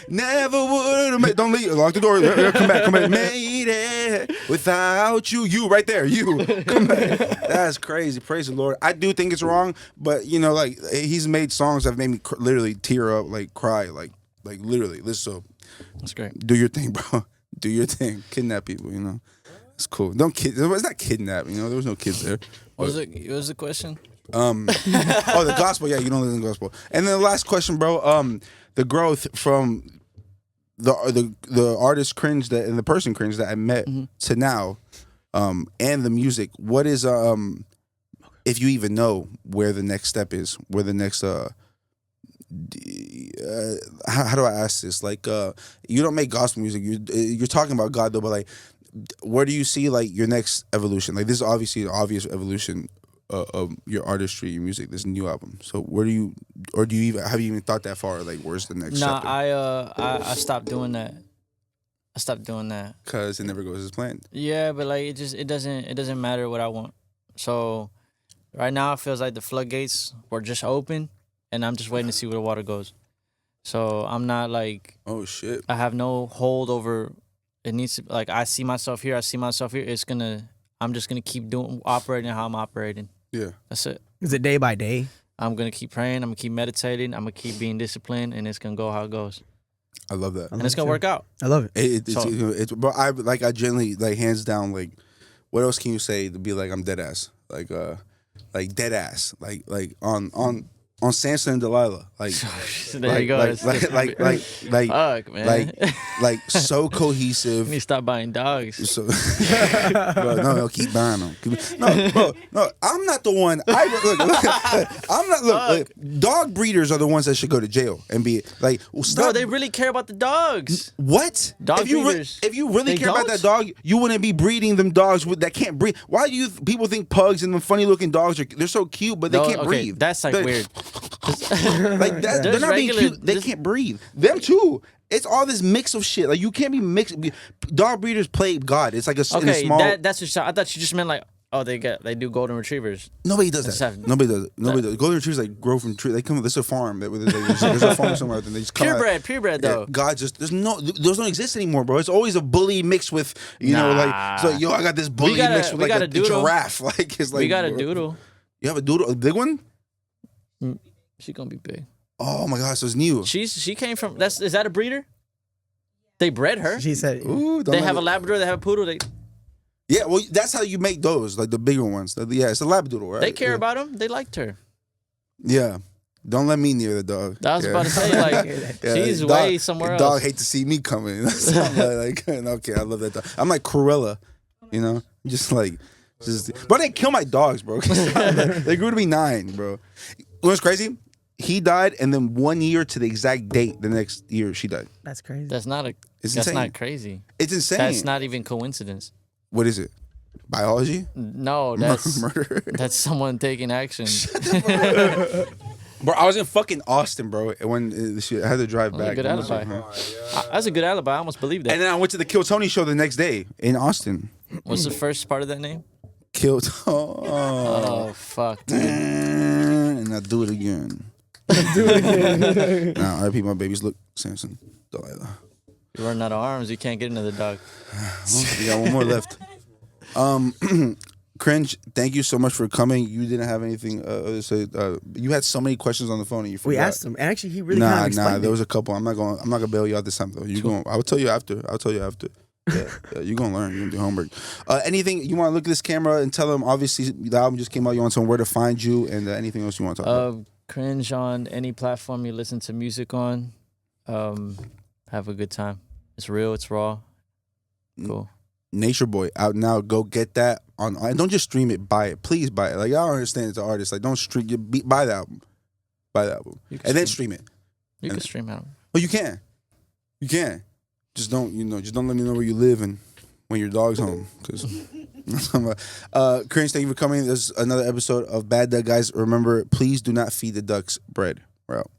B: Never would have made. Don't leave. Lock the door. Come back. Made it without you. You right there. You come back. That's crazy. Praise the Lord. I do think it's wrong, but like he's made songs that have made me literally tear up, like cry, like literally. Listen,
A: that's great.
B: Do your thing, bro. Do your thing. Kidnap people. It's cool. Don't it's not kidnapping. There was no kids there.
A: What was the question?
B: The gospel. Yeah, you don't listen to the gospel. And then the last question, bro. The growth from the artist Kringe and the person Kringe that I met to now, and the music. What is if you even know where the next step is, where the next how do I ask this? Like you don't make gospel music. You're talking about God though, but like where do you see like your next evolution? Like this is obviously an obvious evolution of your artistry, your music, this new album. So where do you, or do you even have you even thought that far? Like where's the next?
A: Nah, I stopped doing that. I stopped doing that
B: because it never goes as planned.
A: Yeah, but like it doesn't matter what I want. So right now it feels like the floodgates were just open, and I'm just waiting to see where the water goes. So I'm not like.
B: Oh shit.
A: I have no hold over. It needs to like I see myself here. I'm just gonna keep operating how I'm operating.
B: Yeah.
A: That's it.
C: Is it day by day?
A: I'm gonna keep praying. I'm gonna keep meditating. I'm gonna keep being disciplined, and it's gonna go how it goes.
B: I love that.
A: And it's gonna work out.
C: I love it.
B: It's bro. I generally like hands down. Like, what else can you say to be like I'm dead ass? Like dead ass. Like on Samson and Delilah. Like
A: there you go.
B: Fuck,
A: man.
B: like so cohesive.
A: You need to stop buying dogs.
B: So, bro, no, keep buying them. No, I'm not the one. I'm not. Look, dog breeders are the ones that should go to jail and be like, well, stop.
A: Bro, they really care about the dogs.
B: What?
A: Dog breeders.
B: If you really care about that dog, you wouldn't be breeding them dogs that can't breathe. Why do people think pugs and the funny looking dogs they're so cute, but they can't breathe?
A: That's like weird.
B: Like that, they're not being cute. They can't breathe. Them too. It's all this mix of shit. Like you can't be mixed. Dog breeders play God. It's like in a small.
A: That's just. I thought you just meant like, oh, they do golden retrievers.
B: Nobody does that. Nobody does it. Nobody does. Golden retrievers like grow from trees. They come. There's a farm. There's a farm somewhere. And they just come
A: purebred though.
B: Yeah, God just those don't exist anymore, bro. It's always a bully mixed with know like so. Yo, I got this bully mixed with like a giraffe. Like it's like
A: we got a doodle.
B: You have a doodle, a big one.
A: She's gonna be big.
B: Oh my gosh, so it's new.
A: She came from. Is that a breeder? They bred her.
C: She said,
B: "Ooh,
A: they have a Labrador. They have a poodle.
B: Yeah, well, that's how you make those, like the bigger ones. Yeah, it's a Labradoodle, right?
A: They care about them. They liked her.
B: Yeah. Don't let me near the dog.
A: I was about to say, like, she's way somewhere else.
B: Dog hate to see me coming. Okay, I love that dog. I'm like Cruella, you know? But they kill my dogs, bro. They grew to be 9, bro. What's crazy? He died, and then 1 year to the exact date, the next year she died.
C: That's crazy.
A: That's not crazy.
B: It's insane.
A: That's not even coincidence.
B: What is it? Biology?
A: No, that's
B: murder.
A: That's someone taking action.
B: Bro, I was in fucking Austin, bro, when I had to drive back.
A: A good alibi. That's a good alibi. I almost believed that.
B: And then I went to the Kill Tony show the next day in Austin.
A: What's the first part of that name?
B: Kill Tony.
A: Oh, fuck, dude.
B: And I do it again. Now, RIP my babies. Look, Samson, Delilah.
A: You're running out of arms. You can't get another dog.
B: We got one more left. Kringe, thank you so much for coming. You didn't have anything to say. You had so many questions on the phone and you forgot.
C: We asked him, and actually, he really kind of explained
B: there was a couple. I'm not gonna bail you out this time though. I'll tell you after. Yeah, you're gonna learn. You're gonna do homework. Anything you want to look at this camera and tell them? Obviously, the album just came out. You want to tell them where to find you and anything else you want to talk about?
A: Kringe on any platform you listen to music on. Have a good time. It's real. It's raw. Cool.
B: Nature Boy out now. Go get that on. Don't just stream it. Buy it. Please buy it. Like y'all understand it's an artist. Like don't stream. Buy the album. Buy the album and then stream it.
A: You can stream it.
B: Oh, you can. You can. Just don't. Just don't let me know where you live and when your dog's home. Because. Kringe, thank you for coming. There's another episode of Bad Duck, guys. Remember, please do not feed the ducks bread. We're out.